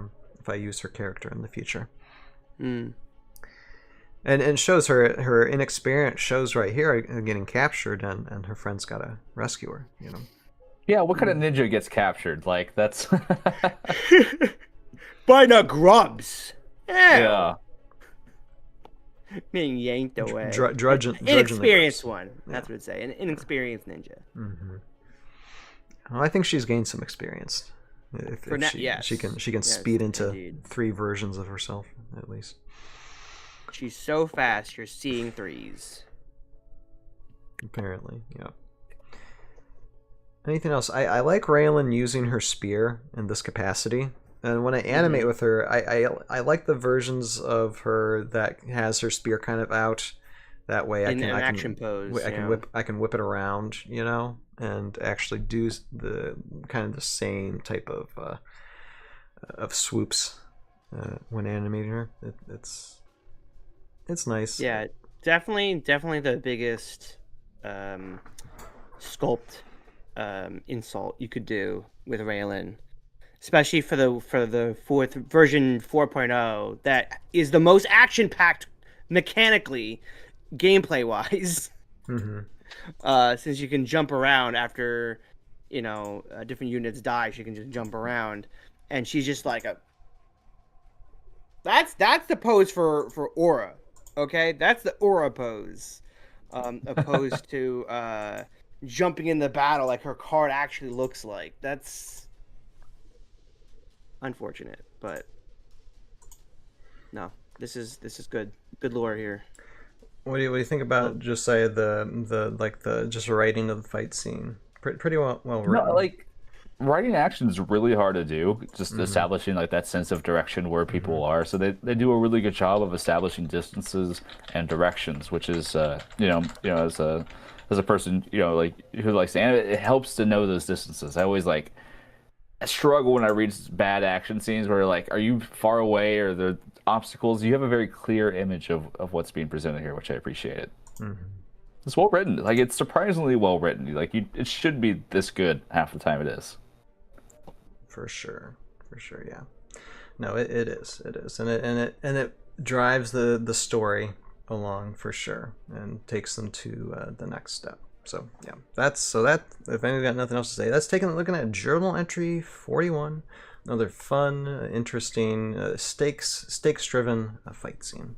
use her character in the future. And shows her inexperience shows right here getting captured and her friends gotta rescue her. Yeah, what kind of ninja gets captured? Like that's by the grubs. Yeah. Being yanked away. Inexperienced one. That's what it'd say. An inexperienced ninja. Mm-hmm. Well, I think she's gained some experience. She can speed into 3 versions of herself at least. She's so fast, you're seeing 3s. Apparently, yeah. Anything else? I like Raylan using her spear in this capacity, and when I animate with her, I like the versions of her that has her spear kind of out. That way, I can whip it around, and actually do the kind of the same type of swoops when animating her. It's nice. Yeah, definitely the biggest sculpt insult you could do with Raylan, especially for the fourth version 4.0. That is the most action packed mechanically, gameplay wise. Since you can jump around after different units die, she can just jump around, and she's just like a. That's the pose for Aura. Okay, that's the Aura pose, opposed to jumping in the battle like her card actually looks like. That's unfortunate, but no, this is good lore here. What do you think about Josiah, the just writing of the fight scene? Pretty well written. No, like writing action is really hard to do. Just establishing like that sense of direction where people are. So they do a really good job of establishing distances and directions, which is as a person like who likes to animate, it helps to know those distances. I struggle when I read bad action scenes where like, are you far away or the obstacles? You have a very clear image of what's being presented here, which I appreciate. It's well written. Like, it's surprisingly well written. Like, it should be this good half the time it is. For sure, yeah. No, it is, and it drives the story along for sure, and takes them to the next step. So yeah, that. If anyone's got nothing else to say, that's looking at journal entry 41. Another fun, interesting, stakes-driven fight scene.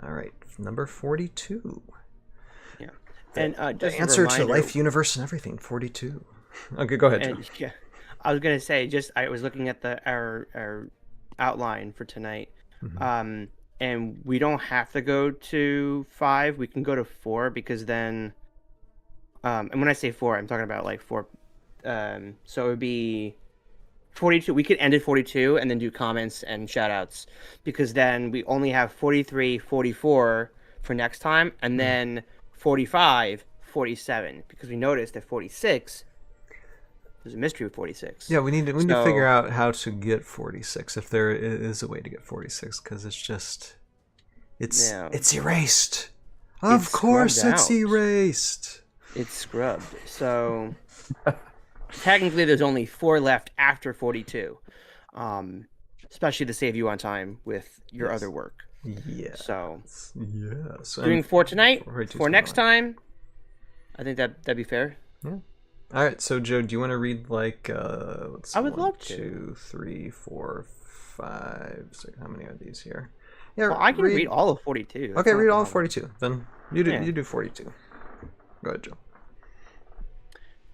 All right, number 42. Yeah, and just the answer a reminder, to life, universe, and everything. 42. Okay, go ahead, Joe. Yeah, I was gonna say, I was looking at our outline for tonight, and we don't have to go to 5. We can go to 4 because then, and when I say 4, I'm talking about like 4. So it would be 42. We could end at 42 and then do comments and shout outs, because then we only have 43, 44 for next time, and then 45, 47, because we noticed that 46, there's a mystery with 46. Yeah, we need to figure out how to get 46, if there is a way to get 46, because it's erased. Of course it's erased. It's scrubbed. So technically there's only 4 left after 42, especially to save you on time with your other work. Yeah. So yes, doing 4 tonight, 4 next time. I think that'd be fair. Yeah. All right. So Joe, do you want to read like let's see, I would love to. 2, 3, 4, 5, 6. How many are these here? Yeah. Well, I can read all of 42. Okay, read all of 42. Then you do 42. Go ahead, Joe.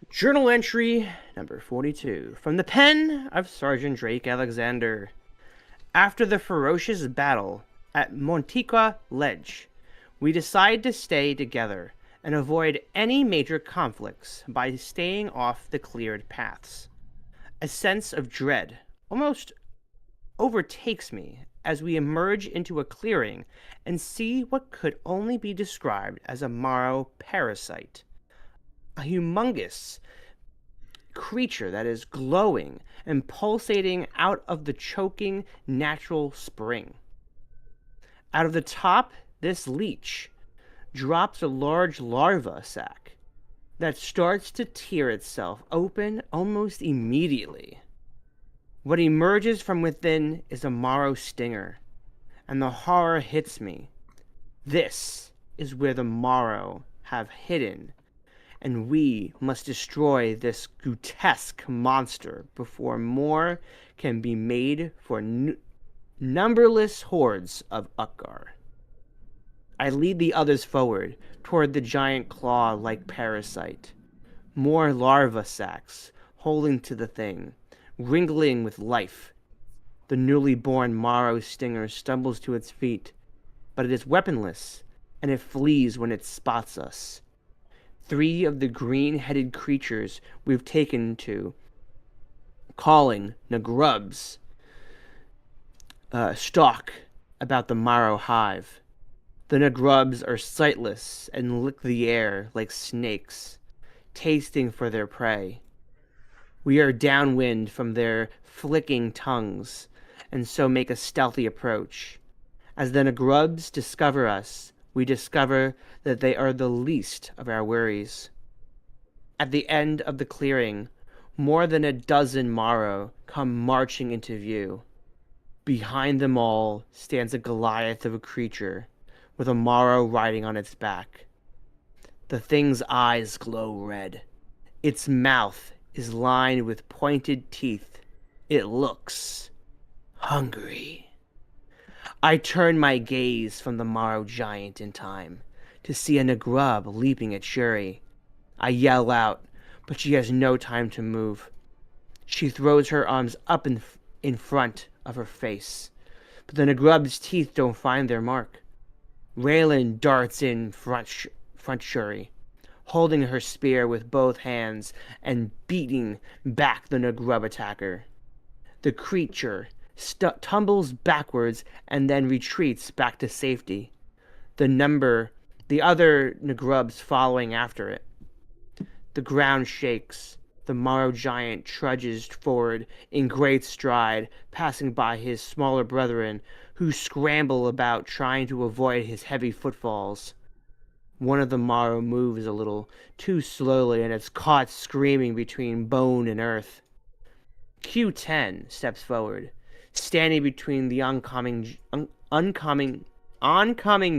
Journal entry number 42 from the pen of Sergeant Drake Alexander. After the ferocious battle at Montiqua Ledge, we decide to stay together and avoid any major conflicts by staying off the cleared paths. A sense of dread almost overtakes me as we emerge into a clearing and see what could only be described as a Morrow parasite. A humongous creature that is glowing and pulsating out of the choking natural spring. Out of the top, this leech drops a large larva sac that starts to tear itself open almost immediately. What emerges from within is a Morrow stinger, and the horror hits me. This is where the Morrow have hidden, and we must destroy this grotesque monster before more can be made for numberless hordes of Ukkar. I lead the others forward toward the giant claw-like parasite. More larva sacs holding to the thing, wriggling with life. The newly born Morrow stinger stumbles to its feet, but it is weaponless, and it flees when it spots us. 3 of the green-headed creatures we've taken to, calling Nagrubs, stalk about the Morrow hive. The Nagrubs are sightless and lick the air like snakes, tasting for their prey. We are downwind from their flicking tongues, and so make a stealthy approach. As the Nagrubs discover us, we discover that they are the least of our worries. At the end of the clearing, more than a dozen Morrow come marching into view. Behind them all stands a Goliath of a creature, with a Morrow riding on its back. The thing's eyes glow red. Its mouth is lined with pointed teeth. It looks hungry. I turn my gaze from the Morrow giant in time to see a Nagrub leaping at Shuri. I yell out, but she has no time to move. She throws her arms up in front of her face, but the Nagrub's teeth don't find their mark. Raylan darts in front Shuri, holding her spear with both hands and beating back the Nagrub attacker. The creature tumbles backwards and then retreats back to safety. The other Nagrubs following after it. The ground shakes. The Morrow giant trudges forward in great stride, passing by his smaller brethren, who scramble about trying to avoid his heavy footfalls. One of the Morrow moves a little too slowly, and it's caught screaming between bone and earth. Q10 steps forward, standing between the oncoming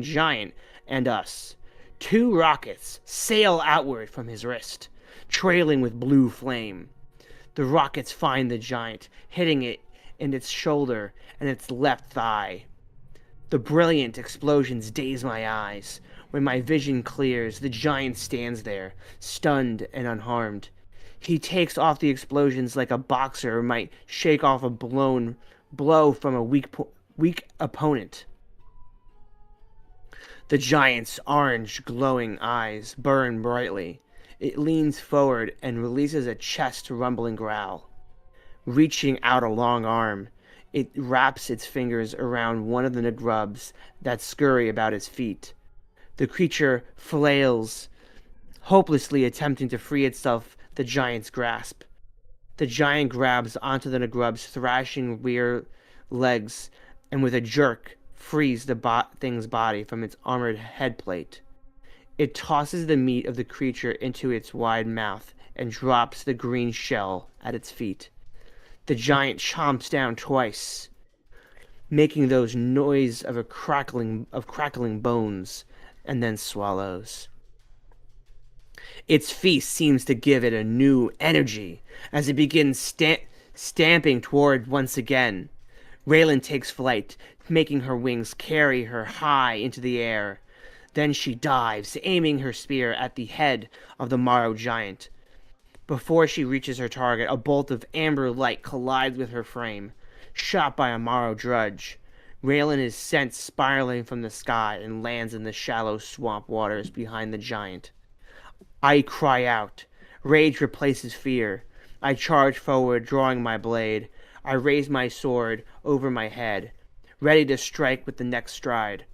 giant and us. 2 rockets sail outward from his wrist, trailing with blue flame. The rockets find the giant, hitting it in its shoulder and its left thigh. The brilliant explosions daze my eyes. When my vision clears, the giant stands there, stunned and unharmed. He takes off the explosions like a boxer might shake off a blow from a weak opponent. The giant's orange glowing eyes burn brightly. It leans forward and releases a chest rumbling growl. Reaching out a long arm, it wraps its fingers around one of the Nagrubs that scurry about its feet. The creature flails, hopelessly attempting to free itself the giant's grasp. The giant grabs onto the Nagrub's thrashing rear legs and with a jerk frees the thing's body from its armored headplate. It tosses the meat of the creature into its wide mouth and drops the green shell at its feet. The giant chomps down twice, making those noise of crackling bones, and then swallows. Its feast seems to give it a new energy as it begins stamping toward once again. Raylan takes flight, making her wings carry her high into the air. Then she dives, aiming her spear at the head of the Morrow giant. Before she reaches her target, a bolt of amber light collides with her frame, shot by a Morrow drudge. Raylan is sent spiraling from the sky and lands in the shallow swamp waters behind the giant. I cry out. Rage replaces fear. I charge forward, drawing my blade. I raise my sword over my head, ready to strike with the next stride.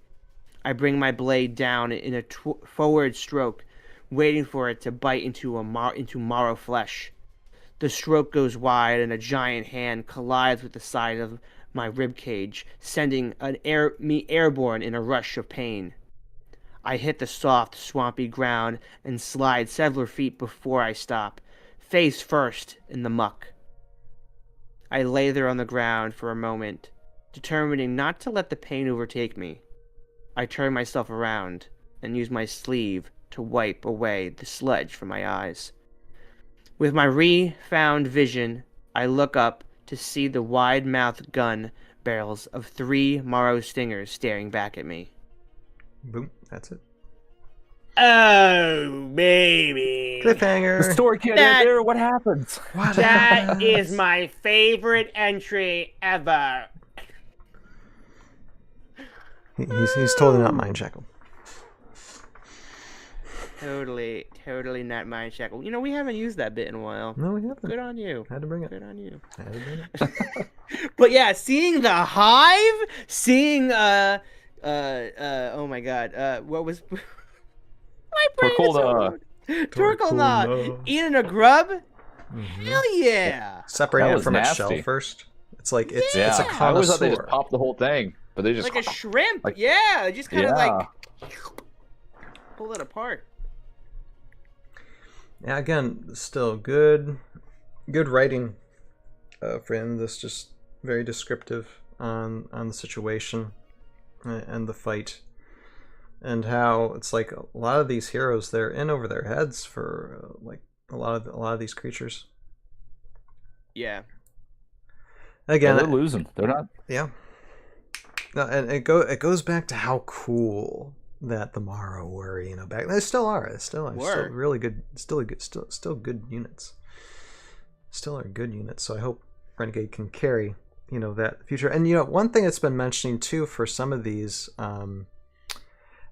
I bring my blade down in a forward stroke, waiting for it to bite into Morrow flesh. The stroke goes wide, and a giant hand collides with the side of my ribcage, sending me airborne in a rush of pain. I hit the soft, swampy ground and slide several feet before I stop, face first in the muck. I lay there on the ground for a moment, determining not to let the pain overtake me. I turn myself around and use my sleeve to wipe away the sludge from my eyes. With my re-found vision, I look up to see the wide-mouthed gun barrels of 3 Morrow stingers staring back at me. Boom. That's it. Oh, baby. Cliffhanger. The story can't end there. What happens? That is my favorite entry ever. He's totally not mind shackled. Totally not mind shackled. You know, we haven't used that bit in a while. No, we haven't. Good on you. Had to bring it. Good on you. Had to bring it. But yeah, seeing the hive, seeing oh my god, what was my brain Torkolna eating a grub? Hell yeah! Separating That it was from its nasty. shell first. It It's like it's Yeah, a I always thought they just connoisseur. popped the whole thing, but they just like a shrimp. like- Yeah, just kind of Yeah. like pull it apart. Yeah, again, still good writing for him. This just very descriptive on the situation and the fight, and how it's like a lot of these heroes, they're in over their heads for like a lot of these creatures. Yeah. Again, they're losing. They're not. yeah. No, and it goes back to how cool that the Morrow were, back. They still are. They still are. Still really good. Still good units. Still are good units. So I hope Renegade can carry, that future. And one thing that's been mentioning too for some of these,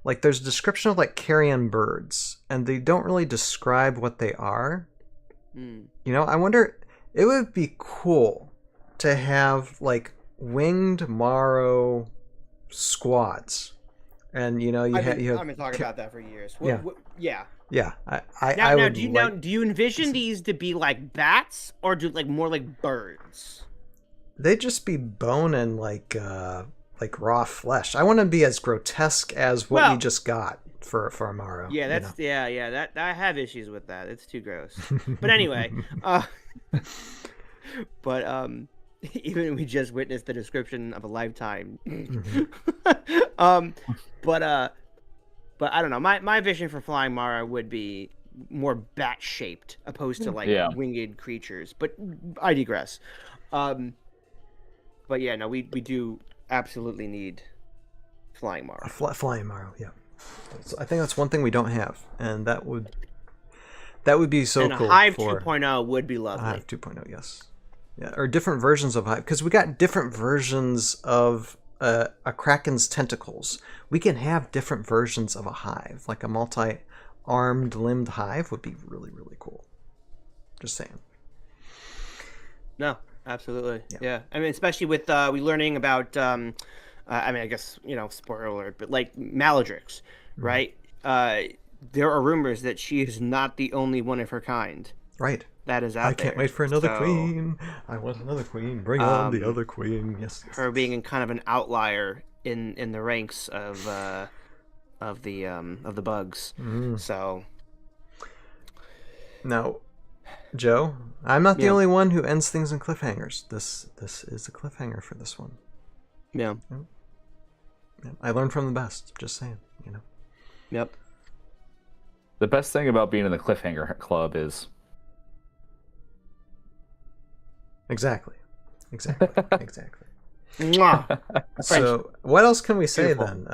like there's a description of like carrion birds, and they don't really describe what they are. I wonder. It would be cool to have like winged Morrow squads, and I've been talking about that for years. Yeah. Do you envision these to be like bats, or do like more like birds? They'd just be bone and like raw flesh. I want to be as grotesque as what we just got for a Morrow. Yeah, that's that I have issues with that. It's too gross. But anyway, but even we just witnessed the description of a lifetime. But I don't know. My vision for flying Mara would be more bat shaped opposed to like winged creatures. But I digress. But yeah, no, we do absolutely need flying Mara. Flying Morrow, yeah. I think that's one thing we don't have, and that would be so and cool. And a Hive 2.0 would be lovely. Hive 2.0, yes. Yeah, or different versions of Hive, because we got different versions of a Kraken's tentacles. We can have different versions of a hive, like a multi-armed, limbed hive would be really, really cool. Just saying. No, absolutely. Yeah. I mean, especially with we learning about, I guess, spoiler alert, but like Maladrix, right? There are rumors that she is not the only one of her kind. Right. That is out there. I can't wait for another queen. I want another queen. Bring on the other queen. Yes. Her being in kind of an outlier in the ranks of the bugs. So now, Joe, I'm not the only one who ends things in cliffhangers. This is a cliffhanger for this one. Yeah. I learned from the best. Just saying. Yep. The best thing about being in the cliffhanger club is. Exactly. So, what else can we say then?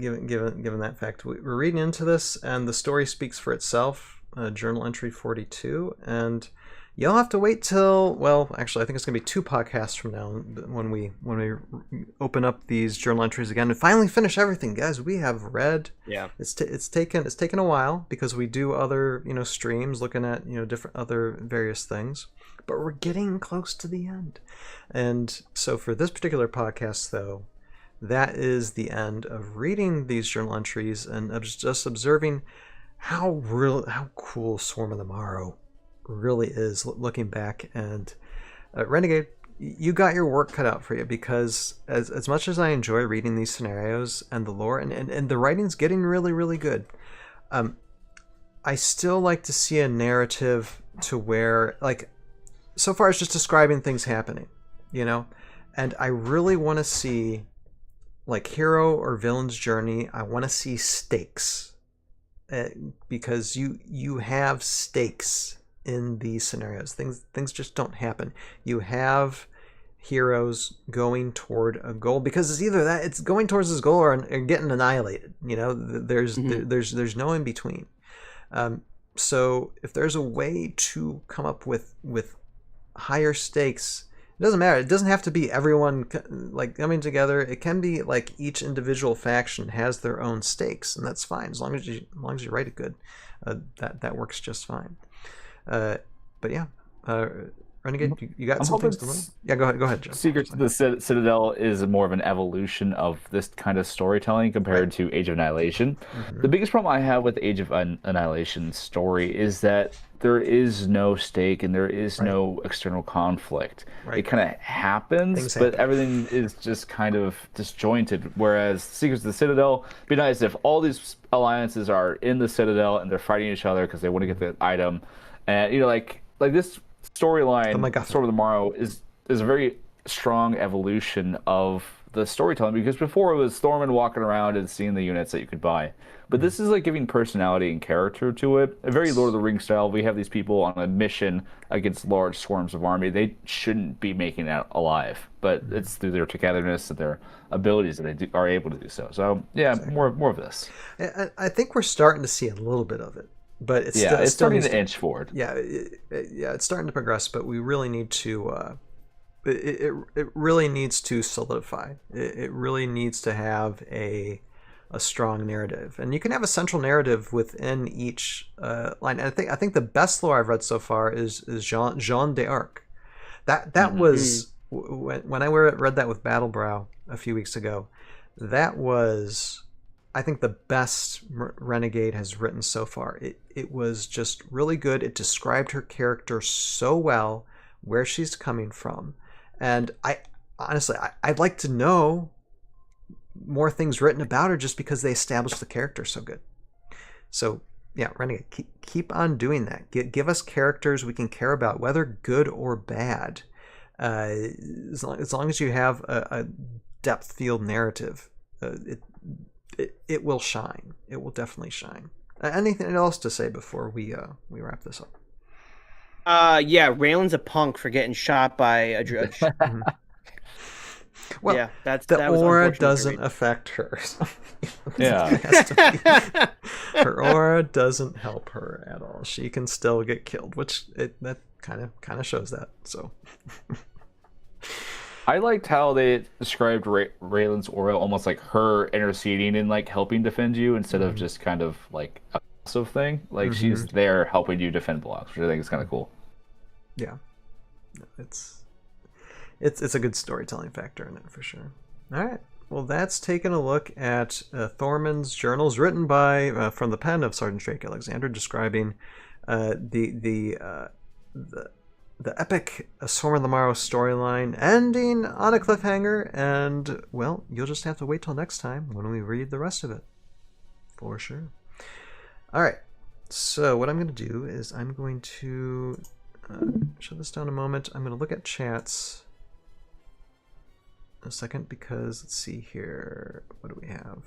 Given that fact, we're reading into this, and the story speaks for itself. Journal entry 42, and you'll have to wait till. Well, actually, I think it's going to be 2 podcasts from now when we open up these journal entries again and finally finish everything, guys. We have read. Yeah. It's taken a while because we do other streams looking at different other various things. But we're getting close to the end. And so for this particular podcast, though, that is the end of reading these journal entries and just observing how cool Swarm of the Morrow really is looking back. And Renegade, you got your work cut out for you, because as much as I enjoy reading these scenarios and the lore, and the writing's getting really, really good, I still like to see a narrative to where, like, so far it's just describing things happening, and I really want to see, like, hero or villain's journey. I want to see stakes, because you have stakes in these scenarios. Things just don't happen. You have heroes going toward a goal, because it's either that it's going towards this goal or getting annihilated. There's no in between. So if there's a way to come up with higher stakes, it doesn't matter. It doesn't have to be everyone like coming together. It can be like each individual faction has their own stakes, and that's fine as long as you write it good. That works just fine. But yeah, Renegade, you got some things to learn? Yeah, go ahead, Joe. Secrets of the Citadel is more of an evolution of this kind of storytelling compared to Age of Annihilation. The biggest problem I have with Age of Annihilation story is that there is no stake and there is no external conflict. Right. It kind of happens, Things but happen. everything is just kind of disjointed. Whereas Secrets of the Citadel, it'd be nice if all these alliances are in the Citadel and they're fighting each other because they want to get the item, and like this storyline, Sword of the Morrow is a very strong evolution of the storytelling, because before it was Thormun walking around and seeing the units that you could buy. But this is like giving personality and character to it. A very Lord of the Rings style. We have these people on a mission against large swarms of army. They shouldn't be making it alive, but it's through their togetherness and their abilities that they are able to do so. So yeah, more of this. I think we're starting to see a little bit of it, but it's it's still starting to inch forward. Yeah, it's starting to progress, but we really need to. It really needs to solidify. It really needs to have a strong narrative, and you can have a central narrative within each line. And I think the best lore I've read so far is Jean d'Arc. That was when I read that with Battlebrow a few weeks ago. That was, I think, the best Renegade has written so far. It was just really good. It described her character so well, where she's coming from. And I'd like to know more things written about her, just because they established the character so good. So yeah, Renegade, keep on doing that. Give us characters we can care about, whether good or bad. As long as you have a depth-filled narrative, it will shine. It will definitely shine. Anything else to say before we wrap this up? Yeah, Raylan's a punk for getting shot by a judge. Well, yeah, that was aura doesn't affect her. Her aura doesn't help her at all. She can still get killed, which that kind of shows that. So, I liked how they described Raylan's aura almost like her interceding and like helping defend you, instead of just kind of like a passive thing. Like she's there helping you defend blocks, which I think is kind of cool. Yeah, it's a good storytelling factor in it for sure. All right, well, that's taking a look at Thormun's journals, written by from the pen of Sergeant Drake Alexander, describing the epic Swarm of the Morrow storyline, ending on a cliffhanger. And well, you'll just have to wait till next time when we read the rest of it, for sure. All right, so what I'm going to do is I'm going to shut this down a moment. I'm going to look at chats a second, because let's see here. What do we have?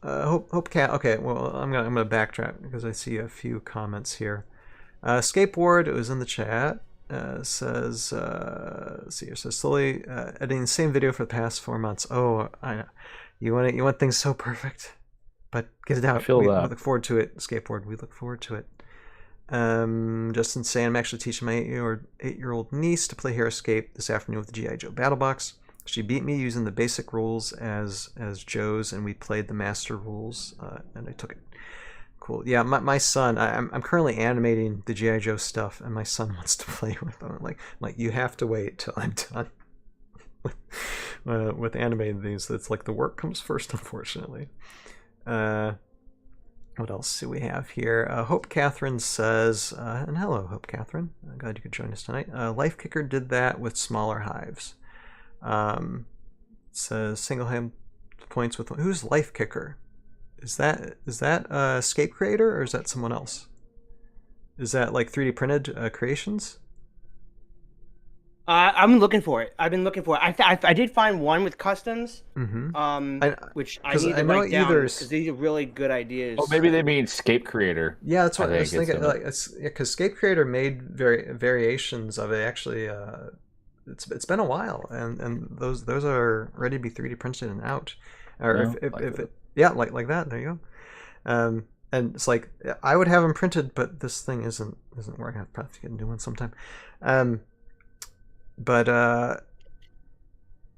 Hope Cat. Okay, well, I'm gonna backtrack because I see a few comments here. Skateboard, it was in the chat. Says, let's see here. Says, slowly editing the same video for the past 4 months. Oh, I know. You want things so perfect, but get it out. We look forward to it. Skateboard, we look forward to it. Justin saying, I'm actually teaching my 8-year-old niece to play Heroscape this afternoon with the G.I. Joe Battle Box. She beat me using the basic rules as Joe's, and we played the master rules, and I took it. Cool. Yeah, my son, I'm currently animating the G.I. Joe stuff, and my son wants to play with them. I'm like, you have to wait till I'm done with animating these. It's like the work comes first, unfortunately. What else do we have here? Hope Catherine says, and hello, Hope Catherine. I'm glad you could join us tonight. Life Kicker did that with smaller hives. Says single hand points with who's Life Kicker? Is that Escape Creator, or is that someone else? Is that like 3D printed creations? I'm looking for it. I've been looking for it. I did find one with customs, which I need to write down, because these are really good ideas. Oh, maybe they mean Scape Creator. Yeah, that's what I was thinking. Because Scape Creator made variations of it. Actually, it's been a while, and those are ready to be 3D printed and out. Or like that. There you go. And it's like, I would have them printed, but this thing isn't working. I'll probably get a new one sometime. But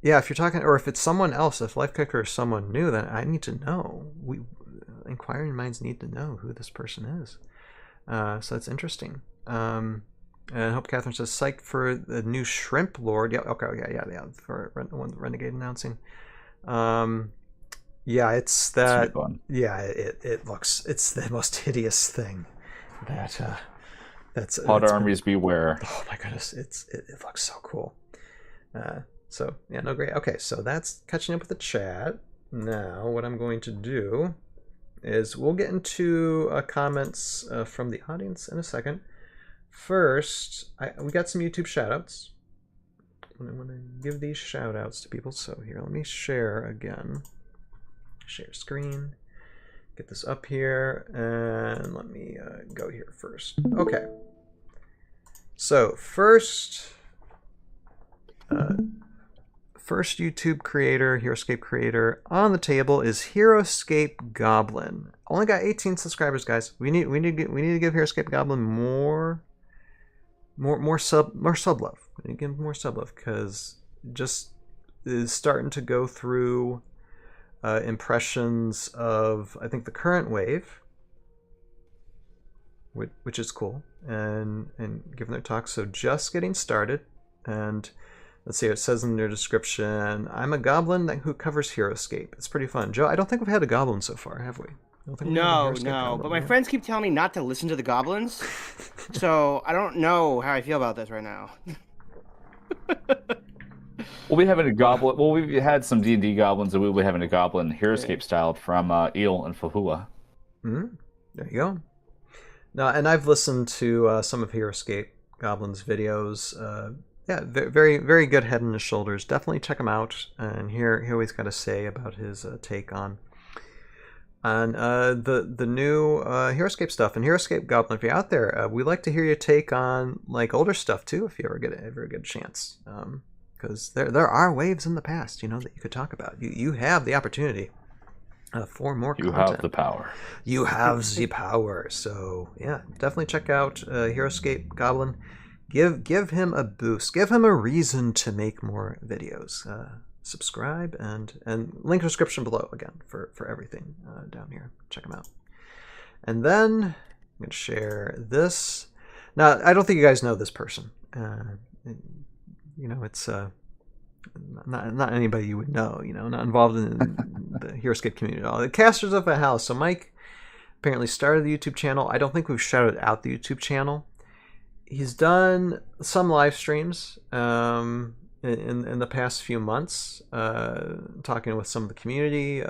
yeah, if you're talking, or if it's someone else, if Life Kicker is someone new, then I need to know. Inquiring minds need to know who this person is. So that's interesting. And Hope Catherine says, psyched for the new Shrimp Lord. Yeah, okay, yeah. For Renegade announcing. Yeah, it's that. It's fun. Yeah, it's the most hideous thing. That's Pod armies beware. Oh my goodness, it looks so cool. So yeah, no, great. Okay, so that's catching up with the chat. Now, what I'm going to do is we'll get into comments from the audience in a second. First, we got some YouTube shoutouts. I want to give these shoutouts to people. So here, let me share again. Share screen. Get this up here, and let me go here first. Okay. So first YouTube creator, Heroscape creator on the table is Heroscape Goblin. Only got 18 subscribers, guys. We need to give Heroscape Goblin more sub love. We need to give him more sub love because just is starting to go through impressions of, I think, the current wave, which is cool, and giving their talk. So just getting started, and let's see, it says in their description, I'm a goblin who covers Heroscape. It's pretty fun. Joe, I don't think we've had a goblin so far, have we? No, but my friends keep telling me not to listen to the goblins, so I don't know how I feel about this right now. We'll be having a goblin. Well, we've had some D&D goblins, and we'll be having a goblin Heroscape styled from Eel and Fahua. There you go. No, and I've listened to some of Heroscape Goblin's videos. Yeah, very, very good head and his shoulders. Definitely check him out and hear what he's got to say about his take on the new Heroscape stuff. And Heroscape Goblin, if you're out there, we'd like to hear your take on like older stuff too, if you ever get a chance. Because there are waves in the past, that you could talk about. You have the opportunity for more content. You have the power. You have the power. So yeah, definitely check out Heroscape Goblin. Give him a boost. Give him a reason to make more videos. Subscribe and link description below again for everything down here. Check them out. And then I'm going to share this. Now, I don't think you guys know this person. It's not anybody you would know. Not involved in the Heroscape community at all. The casters of a house. So Mike apparently started the YouTube channel. I don't think we've shouted out the YouTube channel. He's done some live streams in the past few months, talking with some of the community,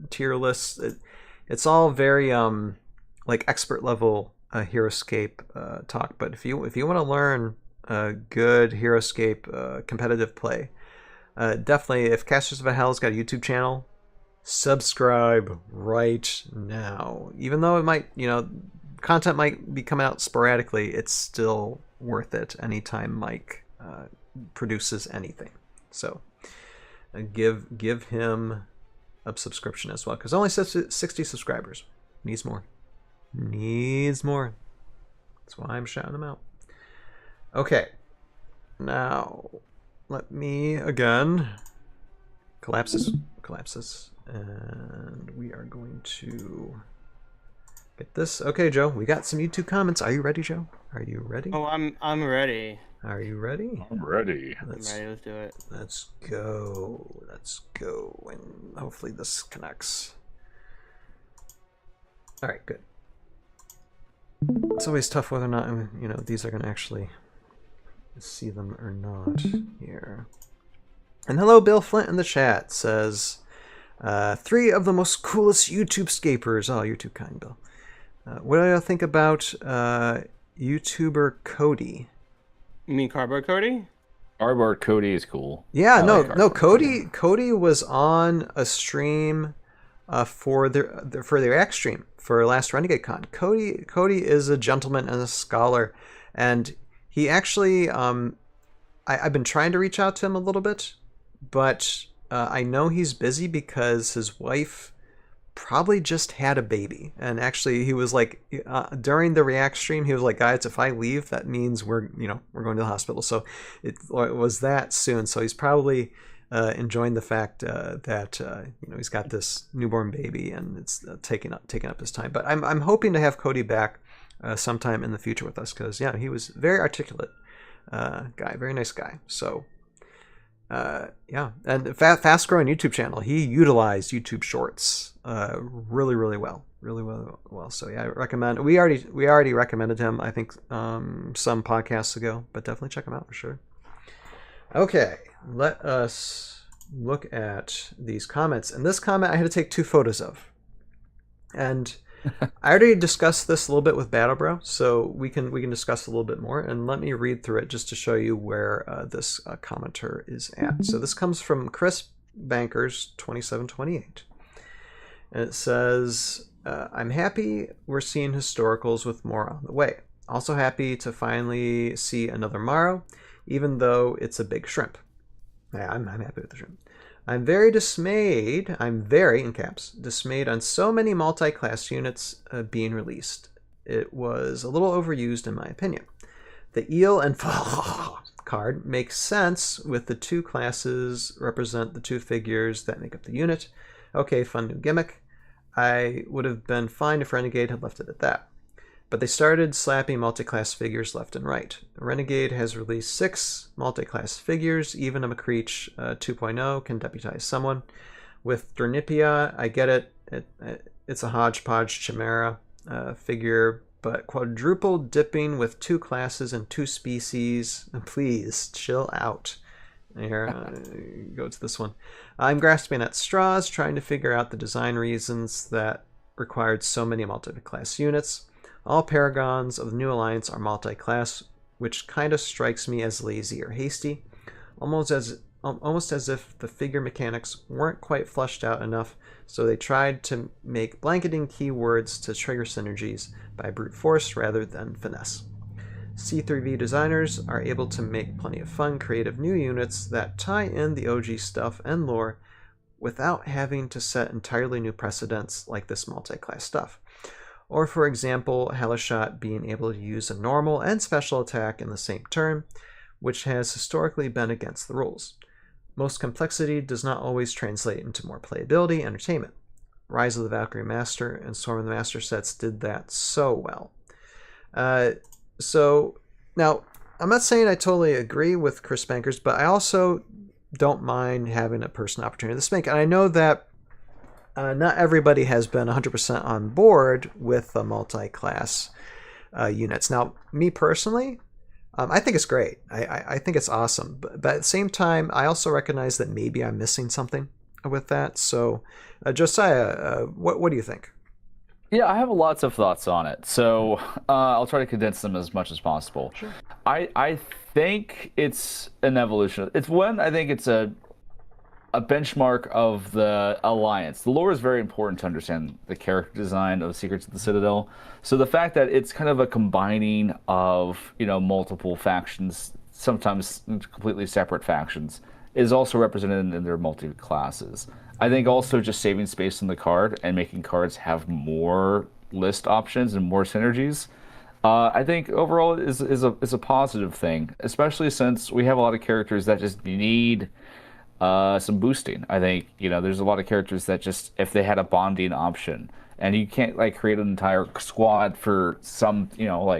tier lists. It's all very like expert level Heroscape talk. But if you want to learn good Heroscape competitive play, definitely, if Casters of Hell's got a YouTube channel, subscribe right now. Even though it might, content might be coming out sporadically, it's still worth it anytime Mike produces anything. So give him a subscription as well, because only 60 subscribers. Needs more. That's why I'm shouting them out. Okay, now let me again collapse this, and we are going to get this. Okay, Joe, we got some YouTube comments. Are you ready, Joe? Are you ready? Oh, I'm ready. Are you ready? I'm ready. Let's do it. Let's go, and hopefully this connects. All right, good. It's always tough whether or not these are going to actually see them or not here. And hello, Bill Flint in the chat says 3 of the most coolest YouTube scapers. Oh, you're too kind, Bill. What do I think about YouTuber Cody? You mean Cardboard Cody? Cardboard Cody is cool. Yeah, no, Cody was on a stream for their Act stream for last Renegade Con. Cody is a gentleman and a scholar, and he actually I've been trying to reach out to him a little bit, but I know he's busy because his wife probably just had a baby. And actually, he was like, during the React stream, he was like, guys, if I leave, that means we're going to the hospital. So it was that soon. So he's probably enjoying the fact that he's got this newborn baby, and it's taking up his time. But I'm hoping to have Cody back sometime in the future with us, because he was very articulate guy, very nice guy. So Yeah, and fast growing YouTube channel. He utilized YouTube Shorts really, really well, So yeah, I recommend. We already recommended him, I think, some podcasts ago, but definitely check him out for sure. Okay, let us look at these comments. And this comment I had to take 2 photos of, and I already discussed this a little bit with Battle Bro, so we can discuss a little bit more. And let me read through it just to show you where this commenter is at. So this comes from Chris Bankers 2728, and it says, "I'm happy we're seeing historicals with more on the way. Also happy to finally see another Morrow, even though it's a big shrimp." Yeah, I'm happy with the shrimp. I'm very, in caps, dismayed on so many multi-class units being released. It was a little overused in my opinion. The eel and card makes sense with the 2 classes represent the 2 figures that make up the unit. Okay, fun new gimmick. I would have been fine if Renegade had left it at that. But they started slapping multi-class figures left and right. Renegade has released 6 multi-class figures. Even a McCreech 2.0 can deputize someone. With Dornipia, I get it. It's a hodgepodge chimera figure, but quadruple dipping with 2 classes and 2 species. Please, chill out. Here, go to this one. I'm grasping at straws, trying to figure out the design reasons that required so many multi-class units. All Paragons of the New Alliance are multi-class, which kind of strikes me as lazy or hasty, almost as if the figure mechanics weren't quite fleshed out enough, so they tried to make blanketing keywords to trigger synergies by brute force rather than finesse. C3V designers are able to make plenty of fun, creative new units that tie in the OG stuff and lore without having to set entirely new precedents like this multi-class stuff. Or, for example, Halashot being able to use a normal and special attack in the same turn, which has historically been against the rules. Most complexity does not always translate into more playability entertainment. Rise of the Valkyrie Master and Storm of the Master sets did that so well. So, now, I'm not saying I totally agree with Chris Bankers, but I also don't mind having a personal opportunity to make. And I know that not everybody has been 100% on board with the multi-class units. Now, me personally, I think it's great. I think it's awesome. But at the same time, I also recognize that maybe I'm missing something with that. So, Josiah, what do you think? Yeah, I have lots of thoughts on it. So I'll try to condense them as much as possible. Sure. I think it's an evolution. I think it's a benchmark of the Alliance. The lore is very important to understand the character design of Secrets of the Citadel. So the fact that it's kind of a combining of, multiple factions, sometimes completely separate factions, is also represented in their multi-classes. I think also just saving space on the card and making cards have more list options and more synergies, I think overall is a positive thing, especially since we have a lot of characters that just need some boosting. I think, there's a lot of characters that just, if they had a bonding option, and you can't create an entire squad for some,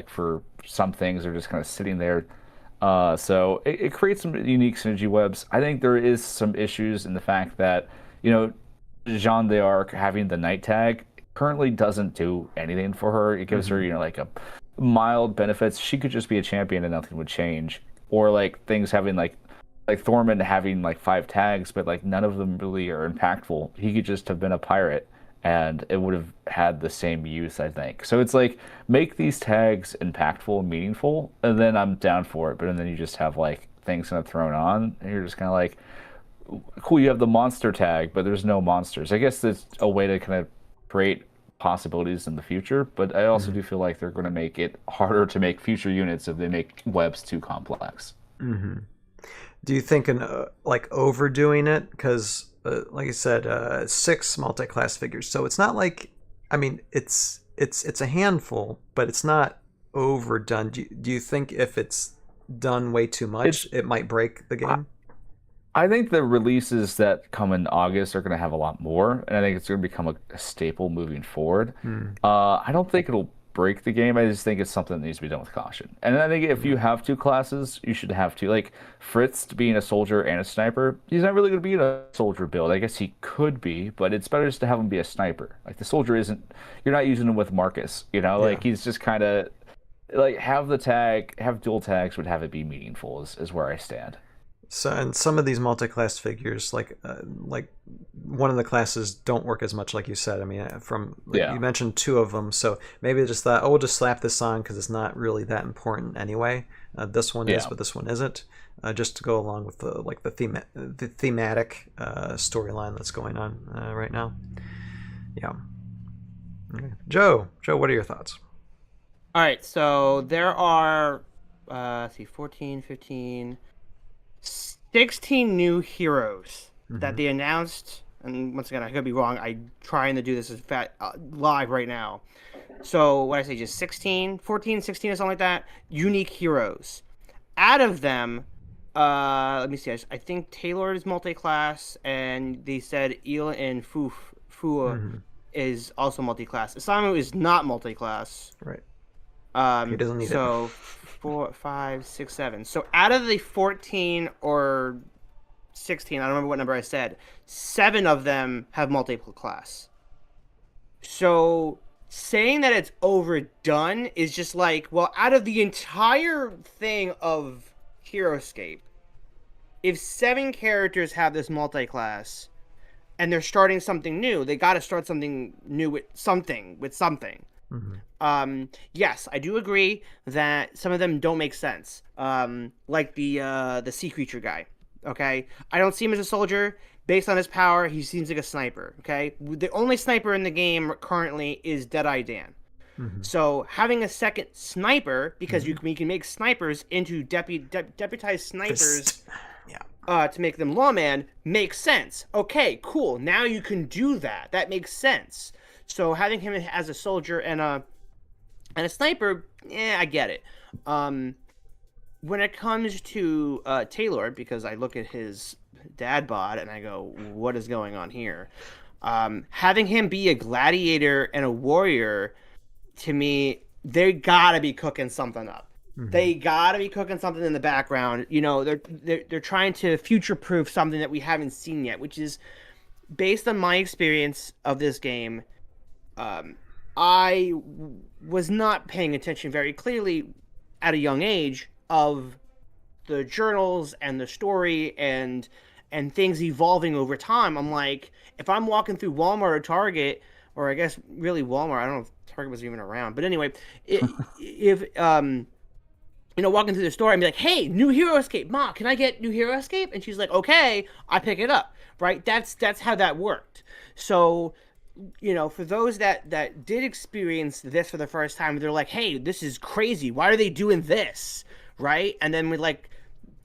for some things are just kind of sitting there. So it creates some unique synergy webs. I think there is some issues in the fact that, Jeanne d'Arc having the night tag currently doesn't do anything for her. It gives her, a mild benefits. She could just be a champion and nothing would change. Or things having like Thormun having 5 tags, but none of them really are impactful. He could just have been a pirate and it would have had the same use, I think. So it's make these tags impactful and meaningful, and then I'm down for it. But then you just have things kind of thrown on, and you're just kind of cool, you have the monster tag, but there's no monsters. I guess that's a way to kind of create possibilities in the future, but I also do feel like they're going to make it harder to make future units if they make webs too complex. Mm-hmm. Do you think overdoing it? Because, like I said, 6 multi-class figures, so it's not it's a handful, but it's not overdone. Do you think if it's done way too much, it might break the game? I think the releases that come in August are going to have a lot more, and I think it's going to become a staple moving forward. I don't think it'll break the game. I just think it's something that needs to be done with caution. And I think if you have two classes, you should have two. Like Fritz being a soldier and a sniper, he's not really going to be in a soldier build. I guess he could be, but it's better just to have him be a sniper. Like the soldier isn't. You're not using him with Marcus. You know, like he's just kind of like have dual tags, but have it be meaningful. Is where I stand. So, and some of these multi-class figures, like one of the classes don't work as much, like you said. I mean, you mentioned two of them, so maybe they just thought, we'll just slap this on because it's not really that important anyway. This one is, but this one isn't. Just to go along with the thematic storyline that's going on right now. Yeah. Okay. Joe, what are your thoughts? All right, so there are, 14, 15. 16 new heroes that they announced, and once again, I could be wrong. I'm trying to do this live right now. So what I say, just 14, 16 or something like that, unique heroes. Out of them, let me see, I think Taylor is multi-class, and they said Il and Fu is also multi-class. Isamu is not multi-class. Right. He doesn't need it. 4, 5, 6, 7. So out of the 14 or 16, I don't remember what number I said, 7 of them have multiple class. So saying that it's overdone is just like, well, out of the entire thing of Heroscape, if 7 characters have this multi-class and they're starting something new, they got to start something new with something. Yes, I do agree that some of them don't make sense. Like the sea creature guy. Okay, I don't see him as a soldier. Based on his power, he seems like a sniper. Okay, the only sniper in the game currently is Deadeye Dan. So having a second sniper, because we can make snipers into deputized snipers. To make them lawman makes sense. Okay, cool. Now you can do that. That makes sense. So having him as a soldier and a sniper, I get it. When it comes to Taylor, because I look at his dad bod and I go, what is going on here? Having him be a gladiator and a warrior, to me, they gotta be cooking something up. They gotta be cooking something in the background. You know, they're trying to future-proof something that we haven't seen yet, which is based on my experience of this game. I was not paying attention very clearly at a young age of the journals and the story and things evolving over time. I'm like, if I'm walking through Walmart or Target, or I guess really Walmart, I don't know if Target was even around, but anyway, if walking through the store and be like, hey, new Heroscape, Ma, can I get new Heroscape? And she's like, okay, I pick it up, right? That's how that worked. So, for those that did experience this for the first time, they're like, hey, this is crazy. Why are they doing this, right? And then we're like,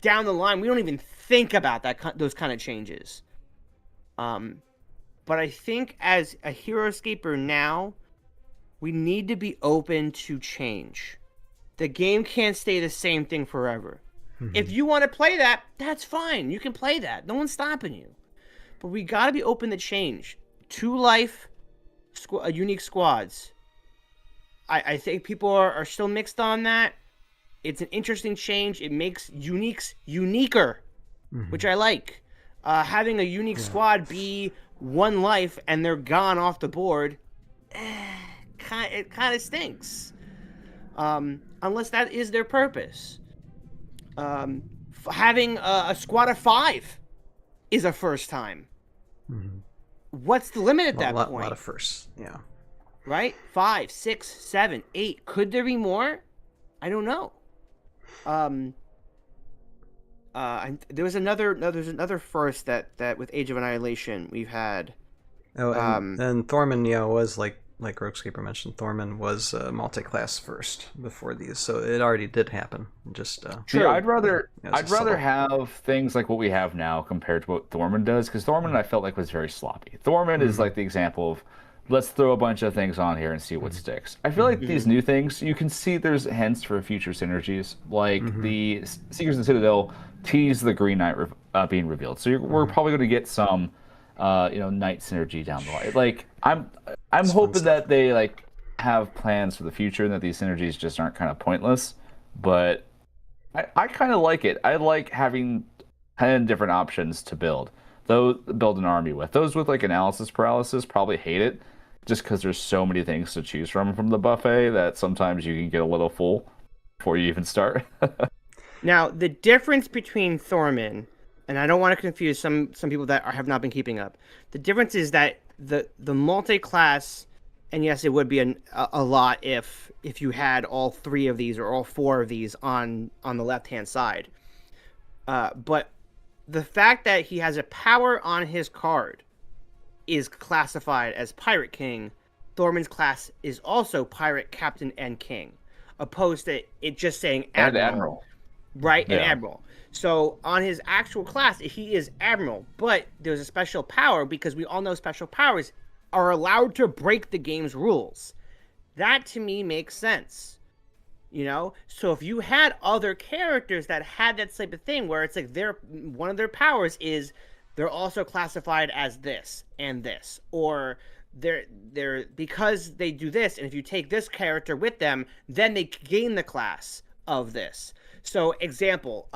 down the line, we don't even think about those kind of changes. But I think as a Heroscaper now, we need to be open to change. The game can't stay the same thing forever. If you want to play that, that's fine. You can play that. No one's stopping you. But we got to be open to change. 2 life, unique squads. I think people are still mixed on that. It's an interesting change. It makes uniques uniquer, which I like. Having a unique squad be 1 life and they're gone off the board, it kind of stinks. Unless that is their purpose. Having a squad of 5 is a first time. What's the limit at that point? A lot of firsts, yeah. Right? 5, 6, 7, 8. Could there be more? I don't know. There's another first that with Age of Annihilation we've had. Oh, and Thormun, was like Roguescaper mentioned, Thormun was multi-class first before these, so it already did happen. Just true. I'd rather have things like what we have now compared to what Thormun does, because Thormun I felt like was very sloppy. Thormun is like the example of let's throw a bunch of things on here and see what sticks. I feel like these new things, you can see there's hints for future synergies, like the Seekers and Citadel tease the Green Knight being revealed, so we're probably going to get some. Knight synergy down the line. Like I'm hoping that they have plans for the future and that these synergies just aren't kind of pointless. But I kind of like it. I like having 10 different options to build. Build an army with. Those with like analysis paralysis probably hate it just because there's so many things to choose from the buffet that sometimes you can get a little full before you even start. Now, the difference between Thormun, and I don't want to confuse some people that have not been keeping up. The difference is that the multi-class, and yes, it would be a lot if you had all 3 of these or all 4 of these on the left-hand side. But the fact that he has a power on his card is classified as Pirate King. Thormun's class is also Pirate Captain and King, opposed to it just saying Admiral. Right, yeah. And Admiral. So on his actual class, he is Admiral, but there's a special power because we all know special powers are allowed to break the game's rules. That to me makes sense. You know, so if you had other characters that had that type of thing where it's like one of their powers is they're also classified as this and this, or they're because they do this, and if you take this character with them, then they gain the class of this. So example,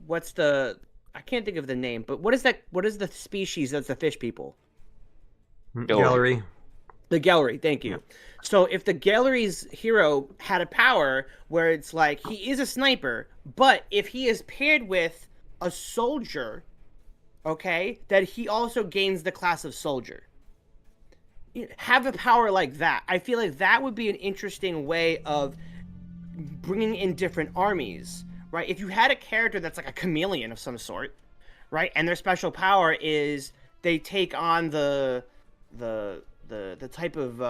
what's the, I can't think of the name, but what is the species that's the fish people? Gallery. The Gallery, thank you. So if the Gallery's hero had a power where it's like he is a sniper, but if he is paired with a soldier, okay, that he also gains the class of soldier. Have a power like that. I feel like that would be an interesting way of bringing in different armies, right? If you had a character that's like a chameleon of some sort, right, and their special power is they take on the type of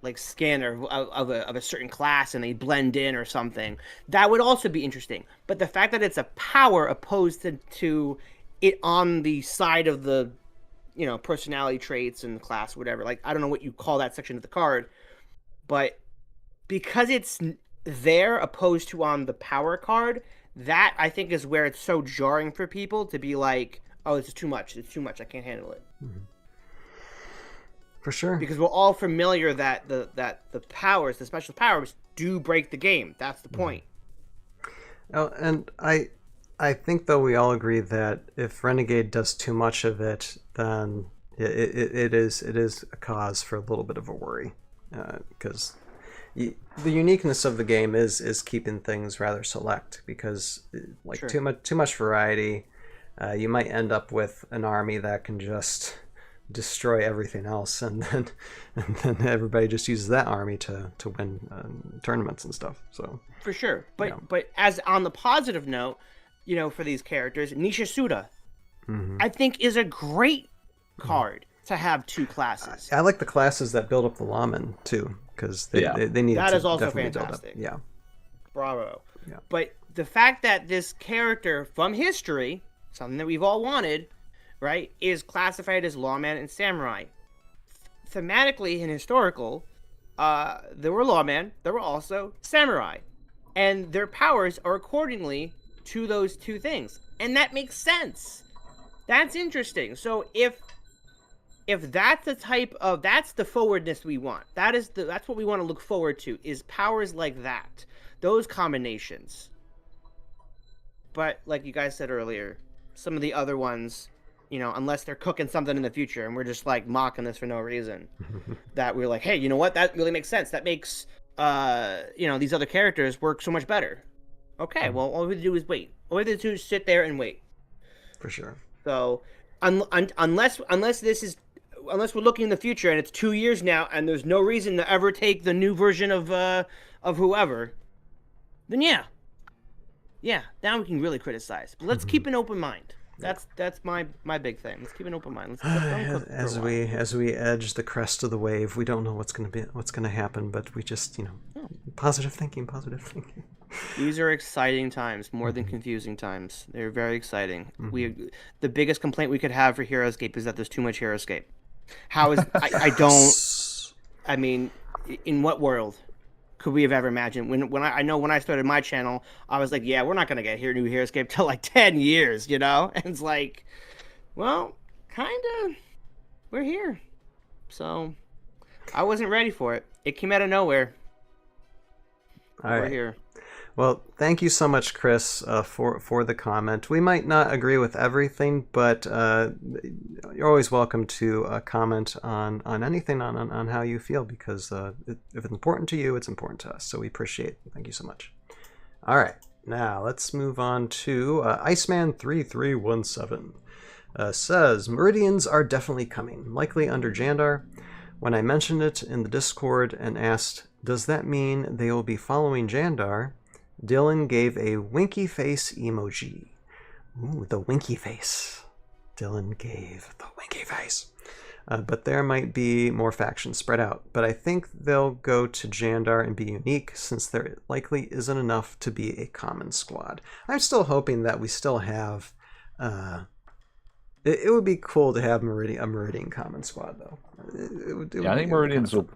like scanner of a certain class and they blend in or something, that would also be interesting. But the fact that it's a power opposed to it on the side of the, you know, personality traits and class, whatever, like I don't know what you call that section of the card, but because it's there opposed to on the power card, that I think is where it's so jarring for people to be like, oh, it's too much, I can't handle it. Mm-hmm. For sure. Because we're all familiar that the powers, the special powers, do break the game. That's the point. Oh, and I think though we all agree that if Renegade does too much of it, then it is a cause for a little bit of a worry, because the uniqueness of the game is keeping things rather select, because like Sure. too much variety, you might end up with an army that can just destroy everything else, and then everybody just uses that army to win tournaments and stuff. So For sure. But Yeah. but as on the positive note, you know, for these characters, Nishisuda, I think is a great card to have 2 classes. I like the classes that build up the lawmen too, because they need That to is also definitely build up. fantastic. Yeah. Bravo. Yeah. But the fact that this character from history, something that we've all wanted, right, is classified as lawman and samurai. Thematically and historical, there were lawmen, there were also samurai. And their powers are accordingly to those 2 things. And that makes sense. That's interesting. So if that's the type of, that's the forwardness we want. That's what we want to look forward to, is powers like that. Those combinations. But like you guys said earlier, some of the other ones, you know, unless they're cooking something in the future and we're just like mocking this for no reason, that we're like, hey, you know what? That really makes sense. That makes, you know, these other characters work so much better. Okay, well, all we have to do is wait. All we have to do is sit there and wait. For sure. So, unless we're looking in the future and it's 2 years now and there's no reason to ever take the new version of whoever, then yeah, now we can really criticize. But let's keep an open mind. That's my big thing. Let's keep an open mind. Let's As we edge the crest of the wave, we don't know what's gonna happen, but we just, you know, positive thinking. These are exciting times, more than confusing times. They're very exciting. The biggest complaint we could have for Heroscape is that there's too much Heroscape. How is I mean, in what world could we have ever imagined? When I started my channel, I was like, yeah, we're not gonna get new Heroscape till like 10 years, you know? And it's like, well, kinda. we're here. So I wasn't ready for it. It came out of nowhere. All We're right. here. Well, thank you so much, Chris, for the comment. We might not agree with everything, but you're always welcome to comment on anything on how you feel, because if it's important to you, it's important to us. So we appreciate it. Thank you so much. All right, now let's move on to Iceman3317. Says, Meridians are definitely coming, likely under Jandar. When I mentioned it in the Discord and asked, does that mean they will be following Jandar? Dylan gave a winky face emoji. Ooh, the winky face. Dylan gave the winky face. But there might be more factions spread out. But I think they'll go to Jandar and be unique, since there likely isn't enough to be a common squad. I'm still hoping that we still have... It would be cool to have a Meridian common squad, though. I think Meridians will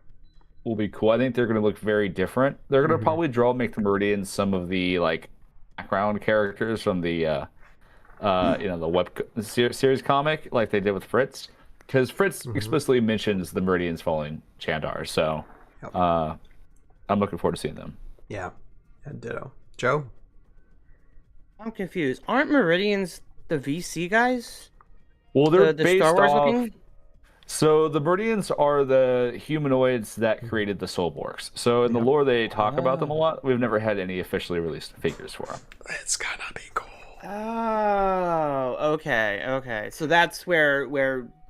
be cool. I think they're going to look very different. They're going to probably make the Meridians some of the like background characters from the the web series comic, like they did with Fritz, because Fritz explicitly mentions the Meridians following Chandar. So I'm looking forward to seeing them. Yeah, ditto. Joe? I'm confused. Aren't Meridians the VC guys? Well, they're the based Star Wars off. looking? So the Meridians are the humanoids that created the Soulborgs. So in the lore, they talk about them a lot. We've never had any officially released figures for them. It's gonna be cool. Oh, okay. So that's where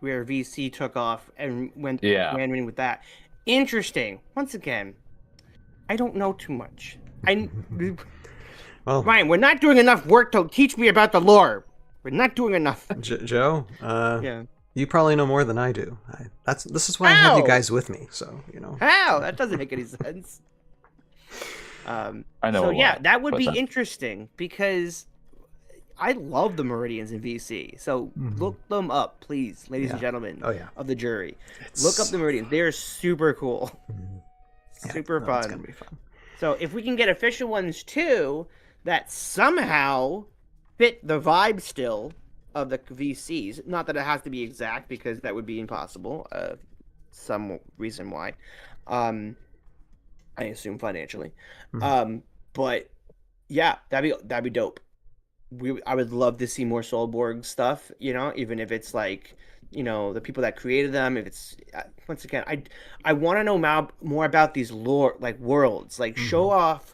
VC took off and ran with that. Interesting. Once again, I don't know too much. Well, Ryan, we're not doing enough work to teach me about the lore. We're not doing enough. Joe, yeah. You probably know more than I do. This is why I have you guys with me. So How? That doesn't make any sense. I know. So that would be interesting, because I love the Meridians in VC. So look them up, please, ladies and gentlemen of the jury. Look up the Meridians. They're super cool. Super fun. It's gonna be fun. So if we can get official ones too that somehow fit the vibe still of the VCs, not that it has to be exact, because that would be impossible. Some reason why. I assume financially. But yeah, that'd be dope. I would love to see more Soulborg stuff, even if it's like, the people that created them. If it's once again, I want to know more about these lore, like worlds, like show off.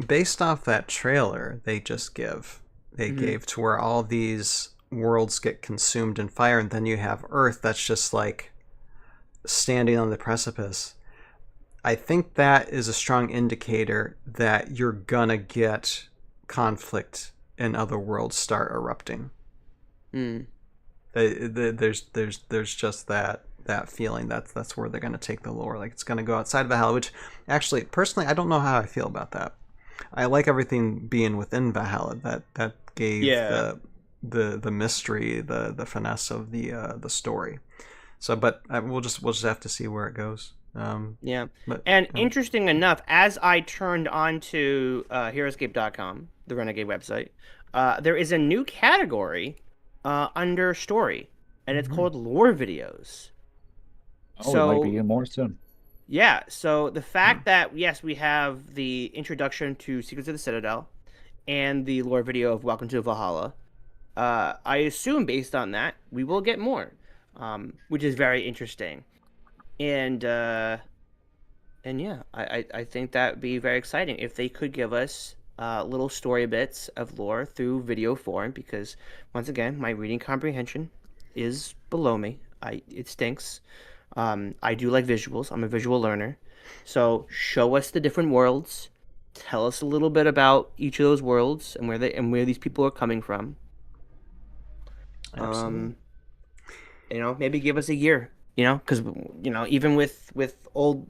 Based off that trailer they just gave to where all these worlds get consumed in fire, and then you have Earth that's just like standing on the precipice. I think that is a strong indicator that you're gonna get conflict and other worlds start erupting. There's just that feeling that's where they're gonna take the lore. Like, it's gonna go outside of Valhalla, which actually, personally, I don't know how I feel about that. I like everything being within Valhalla. That gave the mystery, the finesse of the story. So, but we'll just have to see where it goes. Interesting enough, as I turned onto Heroscape.com, the Renegade website, there is a new category under story, and it's called lore videos. So we might be getting more soon. Yeah, so the fact that, yes, we have the introduction to Secrets of the Citadel and the lore video of Welcome to Valhalla, I assume based on that, we will get more, which is very interesting. And yeah, I think that would be very exciting if they could give us little story bits of lore through video form, because, once again, my reading comprehension is below me. It stinks. I do like visuals. I'm a visual learner. So show us the different worlds. Tell us a little bit about each of those worlds and where these people are coming from. Absolutely. Maybe give us a year. Because even with old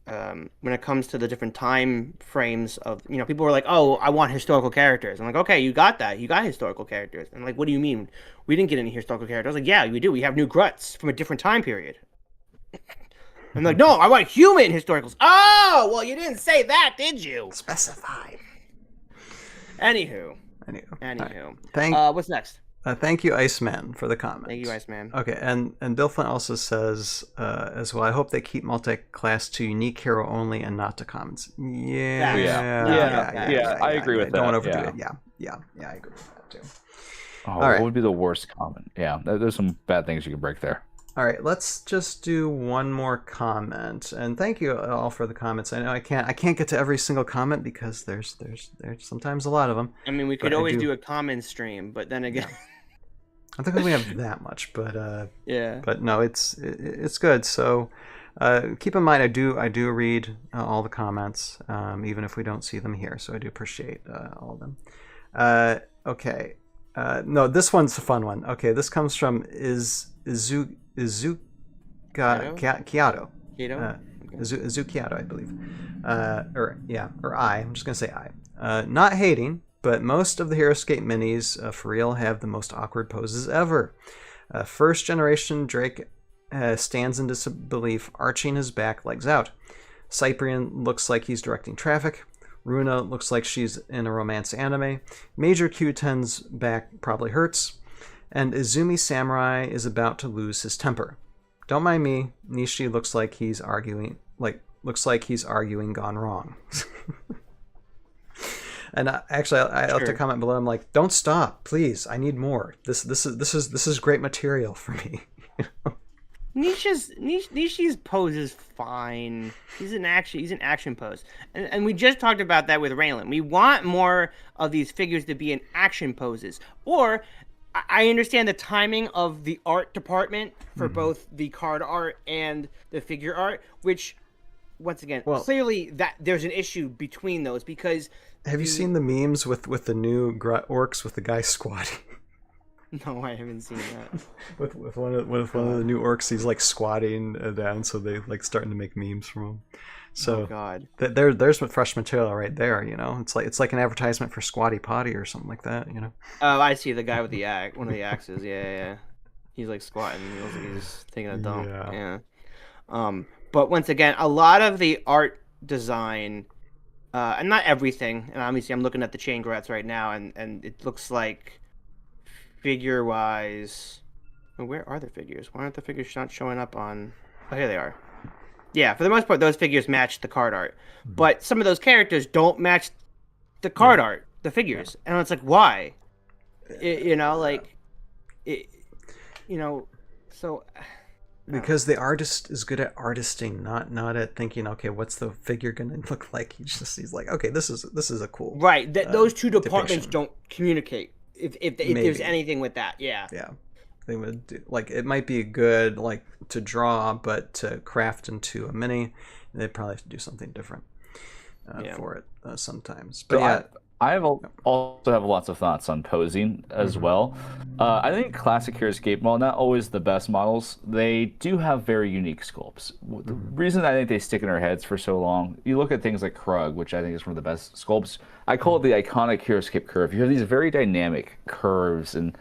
when it comes to the different time frames of, people were like, oh, I want historical characters. I'm like, okay, you got that. You got historical characters. I'm like, what do you mean? We didn't get any historical characters. I was like, yeah, we do. We have new Gruts from a different time period. I'm like, no, I want human historicals. Oh, well, you didn't say that, did you? Specify. Anywho. Right. What's next? Thank you, Iceman, for the comment. Thank you, Iceman. Okay, and Dilflin also says as well, I hope they keep multi-class to unique hero only and not to commons. Yeah, I agree with that. Don't overdo it. Yeah, I agree with that too. Oh, All what right. would be the worst comment? Yeah, there's some bad things you can break there. All right, let's just do one more comment, and thank you all for the comments. I know I can't get to every single comment because there's sometimes a lot of them. I mean, we could always do a common stream, but then again, I don't think we have that much, but yeah. But no, it's good. So keep in mind, I do read all the comments, even if we don't see them here. So I do appreciate all of them. Okay, no, this one's a fun one. Okay, this comes from Izukiato. Izukiato, I believe. I'm just gonna say I. Not hating, but most of the Heroscape minis for real have the most awkward poses ever. First generation Drake stands in disbelief, arching his back legs out. Cyprian looks like he's directing traffic. Runa looks like she's in a romance anime. Major Q10's back probably hurts. And Izumi Samurai is about to lose his temper. Don't mind me, Nishi looks like he's arguing gone wrong. And actually, I left a comment below. I'm like, don't stop, please. I need more. This is great material for me. Nishi's pose is fine. He's an action pose, and we just talked about that with Raylan. We want more of these figures to be in action poses, or I understand the timing of the art department for both the card art and the figure art, which, once again, clearly that there's an issue between those because. Have you seen the memes with the new orcs with the guy squatting? No, I haven't seen that. with one of the new orcs, he's like squatting down, so they like starting to make memes from him. So God, there's fresh material right there. You know, it's like an advertisement for Squatty Potty or something like that. You know. Oh, I see the guy with the one of the axes. Yeah. He's like squatting. He looks like he's taking a dump. Yeah. But once again, a lot of the art design, and not everything. And obviously, I'm looking at the chain grats right now, and it looks like. Figure-wise, where are the figures? Why aren't the figures not showing up on... Oh, here they are. Yeah, for the most part, those figures match the card art. But some of those characters don't match the card art, the figures. And it's like, why? So... Because the artist is good at artisting, not at thinking, okay, what's the figure going to look like? He's like, okay, this is a cool... Right, those two departments don't communicate. If there's anything with that, yeah, they would do, like it might be good like to draw, but to craft into a mini, they'd probably have to do something different for it sometimes. But also have lots of thoughts on posing as well. I think classic Heroscape, while not always the best models, they do have very unique sculpts. The reason I think they stick in our heads for so long, you look at things like Krug, which I think is one of the best sculpts. I call it the iconic Heroscape curve. You have these very dynamic curves, and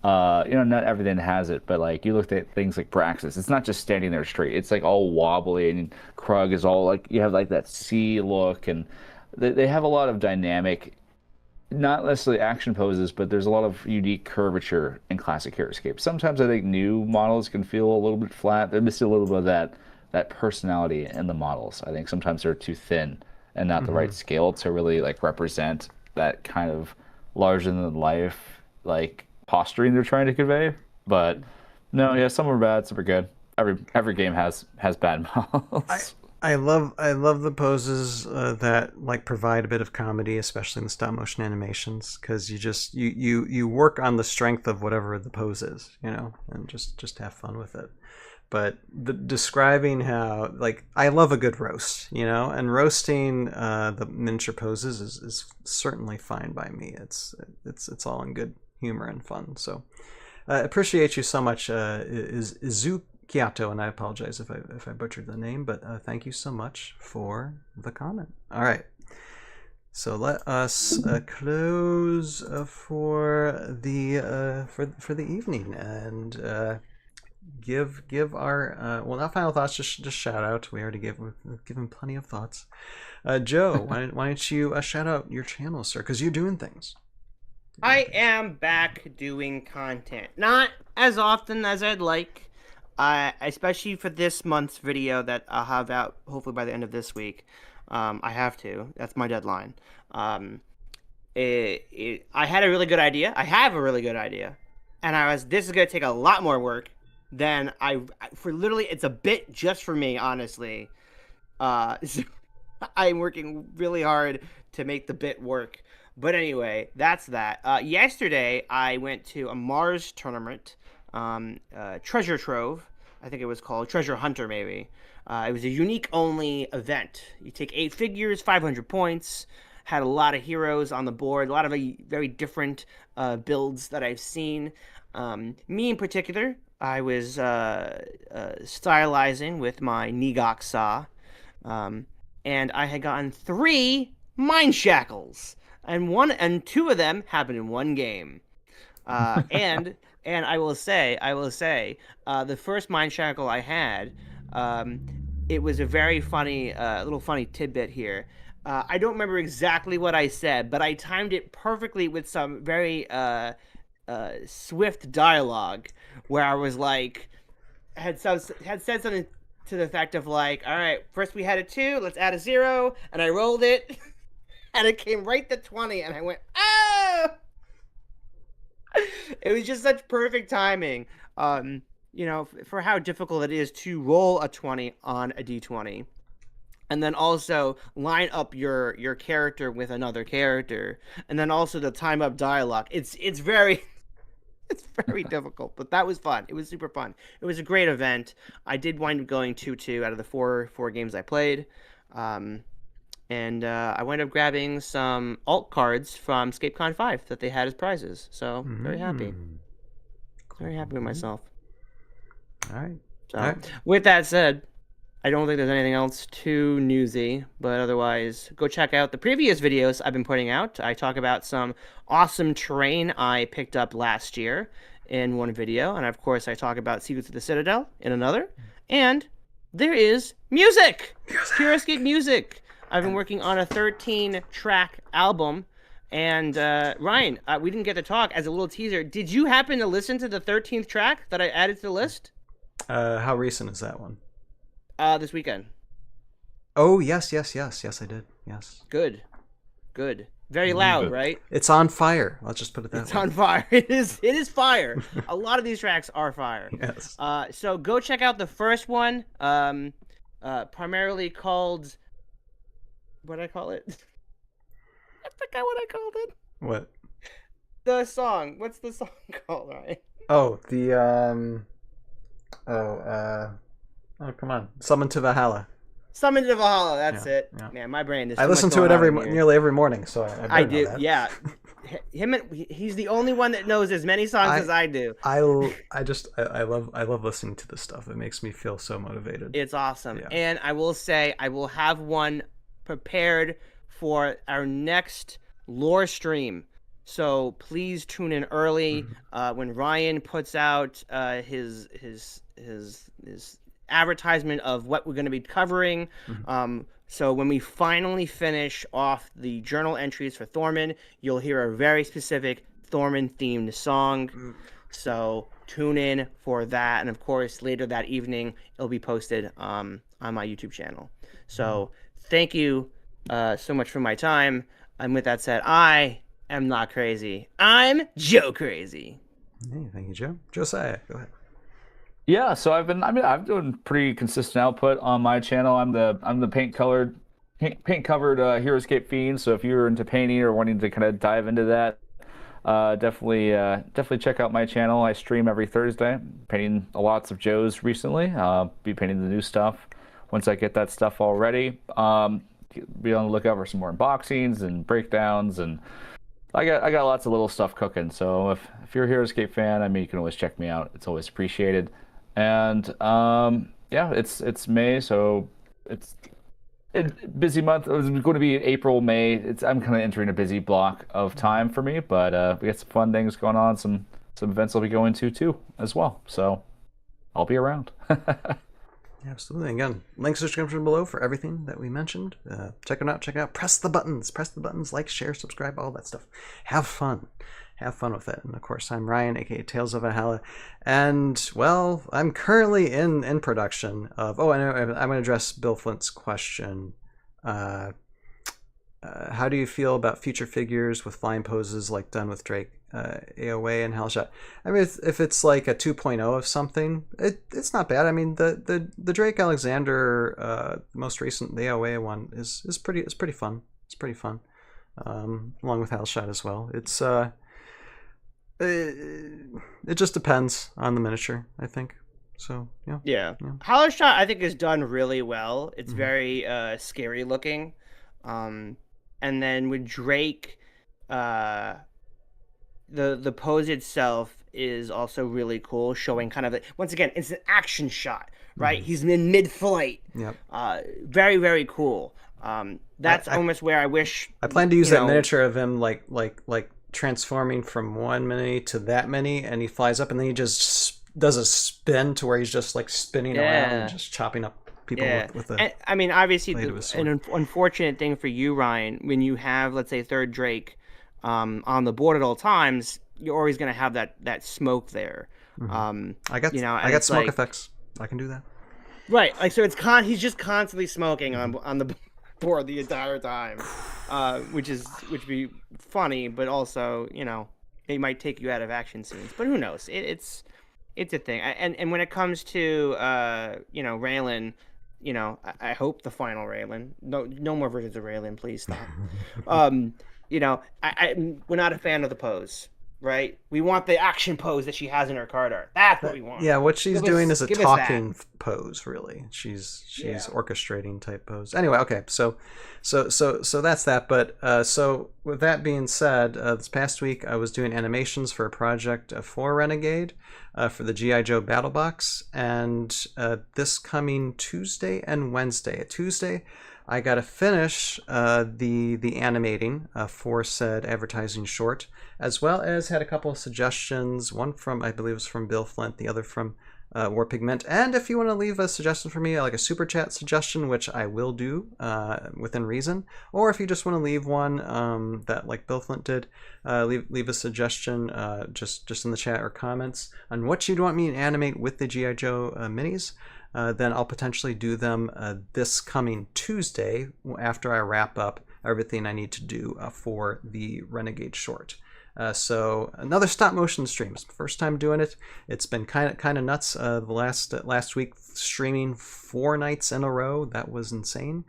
not everything has it, but like you look at things like Braxis, it's not just standing there straight. It's like all wobbly, and Krug is all like you have like that C look, and they have a lot of dynamic. Not necessarily action poses, but there's a lot of unique curvature in classic Heroscape. Sometimes I think new models can feel a little bit flat. They're missing a little bit of that personality in the models. I think sometimes they're too thin and not the right scale to really like represent that kind of larger than life like posturing they're trying to convey. But no, yeah, some are bad, some are good. Every game has bad models. I love the poses that like provide a bit of comedy, especially in the stop motion animations, because you work on the strength of whatever the pose is, and just have fun with it. But describing how like I love a good roast, and roasting the miniature poses is certainly fine by me. It's all in good humor and fun. So appreciate you so much, Izukiato, and I apologize if I butchered the name, but thank you so much for the comment. All right, so let us close for the evening and give our not final thoughts, just shout out. We already given plenty of thoughts. Joe, why don't you shout out your channel, sir? Because you're doing things. I am back doing content. Not as often as I'd like, especially for this month's video that I'll have out hopefully by the end of this week. I have to. That's my deadline. I had a really good idea. I have a really good idea. And this is going to take a lot more work than for literally, it's a bit just for me, honestly. So I'm working really hard to make the bit work. But anyway, that's that. Yesterday, I went to a Mars tournament, Treasure Trove, I think it was called, Treasure Hunter maybe. It was a unique-only event. You take 8 figures, 500 points, had a lot of heroes on the board, a lot of very different builds that I've seen. Me in particular, I was stylizing with my Nigok Saw, and I had gotten 3 Mind Shackles. And 2 of them happened in one game. And I will say, the first Mind Shackle I had, it was a very funny, little funny tidbit here. I don't remember exactly what I said, but I timed it perfectly with some very swift dialogue, where I was like, had said something to the effect of like, all right, first we had a 2, let's add a 0, and I rolled it. And it came right to 20, and I went, oh! It was just such perfect timing, for how difficult it is to roll a 20 on a d20. And then also line up your character with another character. And then also the time up dialogue. It's very... It's very difficult, but that was fun. It was super fun. It was a great event. I did wind up going 2-2 out of the four games I played. And I wound up grabbing some alt cards from ScapeCon 5 that they had as prizes. So, very happy. Very happy with myself. All right. So, with that said, I don't think there's anything else too newsy, but otherwise, go check out the previous videos I've been putting out. I talk about some awesome terrain I picked up last year in one video, and of course, I talk about Secrets of the Citadel in another. And there is music! Heroscape music! I've been working on a 13-track album, and Ryan, we didn't get to talk as a little teaser. Did you happen to listen to the 13th track that I added to the list? How recent is that one? This weekend. Oh, yes, I did. Yes. Good. Very loud, right? It's on fire. Let's just put it that way. It's on fire. It is fire. A lot of these tracks are fire. Yes. So go check out the first one, primarily called... What did I call it? I forgot what I called it. What? The song. What's the song called, Ryan? Oh, oh, come on. Summon to Valhalla. Summon to Valhalla, that's it. Yeah. Man, my brain is I listen to it nearly every morning, so I do, know that. yeah. He's the only one that knows as many songs as I do. I love listening to this stuff. It makes me feel so motivated. It's awesome. Yeah. And I will say, I will have one prepared for our next lore stream. So please tune in early when Ryan puts out his advertisement of what we're going to be covering. So when we finally finish off the journal entries for Thormun, you'll hear a very specific Thormun themed song. So tune in for that, and of course later that evening it'll be posted on my YouTube channel. So thank you so much for my time. And with that said, I am not crazy. I'm Joe Crazy. Hey, thank you, Joe. Josiah, go ahead. Yeah, so I've doing pretty consistent output on my channel. I'm the paint covered Heroscape fiend. So if you're into painting or wanting to kind of dive into that, definitely check out my channel. I stream every Thursday, painting lots of Joes recently. Be painting the new stuff once I get that stuff all ready. Be on the lookout for some more unboxings and breakdowns, and I got lots of little stuff cooking. So if you're a Heroscape fan, I mean, you can always check me out. It's always appreciated. And yeah, it's May, so it's a busy month. It's going to be April, May. I'm kind of entering a busy block of time for me, but we got some fun things going on. Some events I'll be going to too as well. So I'll be around. Absolutely. Again, links in the description below for everything that we mentioned. Check it out. Check it out. Press the buttons. Like, share, subscribe, all that stuff. Have fun. Have fun with it. And of course, I'm Ryan, aka Tales of Valhalla, and well, I'm currently in production of. Oh, I'm going to address Bill Flint's question. How do you feel about future figures with flying poses like done with Drake, AOA, and Hellshot? I mean, if it's like a 2.0 of something, it's not bad. I mean, the Drake Alexander most recent, the AOA one, is pretty fun. It's pretty fun, along with Hellshot as well. It just depends on the miniature, I think. So yeah. Hellshot, I think, is done really well. It's very scary looking. And then with Drake, the pose itself is also really cool, showing kind of once again, it's an action shot, right? He's in mid-flight. Yep. Very, very cool. That's almost where I wish. I plan to use that miniature of him like transforming from one mini to that mini, and he flies up, and then he just does a spin to where he's just like spinning around and just chopping up people with a. And, I mean, obviously, an unfortunate thing for you, Ryan, when you have, let's say, third Drake on the board at all times, you're always going to have that smoke there. I got smoke effects. I can do that. Right, like so, he's just constantly smoking on the board the entire time, which would be funny, but also it might take you out of action scenes. But who knows? It's a thing. And when it comes to Raylan, I hope the final Raylan. No more versions of Raylan, please stop. We're not a fan of the pose. Right, we want the action pose that she has in her card art. That's what we want. Yeah, what she's doing is a talking pose. Really, she's orchestrating type pose. Anyway, okay, so that's that. But so with that being said, this past week I was doing animations for a project for Renegade, for the GI Joe Battle Box, and this coming Tuesday and Wednesday. Tuesday, I got to finish the animating for said advertising short, as well as had a couple of suggestions. One from, I believe, was from Bill Flint, the other from War Pigment. And if you want to leave a suggestion for me, like a super chat suggestion, which I will do within reason, or if you just want to leave one that like Bill Flint did, leave a suggestion just in the chat or comments on what you'd want me to animate with the GI Joe minis. Then I'll potentially do them this coming Tuesday after I wrap up everything I need to do for the Renegade short. So another stop motion stream. It's the first time doing it. It's been kind of nuts. The last week streaming 4 nights in a row. That was insane.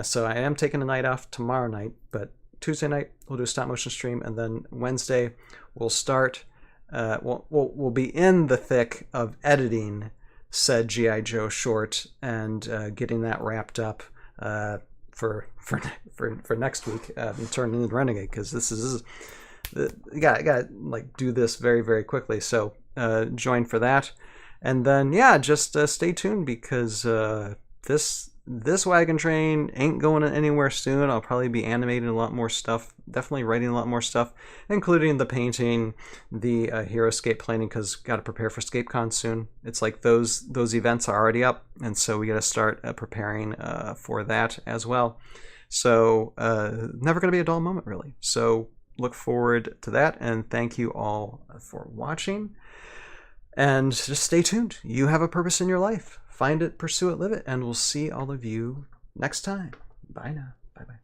So I am taking a night off tomorrow night, but Tuesday night we'll do a stop motion stream, and then Wednesday we'll start. We'll be in the thick of editing said GI Joe short and getting that wrapped up for next week and turn into Renegade, because this is you got like do this very, very quickly. So join for that, and then just stay tuned, because this wagon train ain't going anywhere soon. I'll probably be animating a lot more stuff, definitely writing a lot more stuff, including the painting, the Heroscape planning, because got to prepare for ScapeCon soon. It's like those events are already up, and so we got to start preparing for that as well. So never going to be a dull moment, really. So look forward to that, and thank you all for watching, and just stay tuned. You have a purpose in your life. Find it, pursue it, live it, and we'll see all of you next time. Bye now. Bye-bye.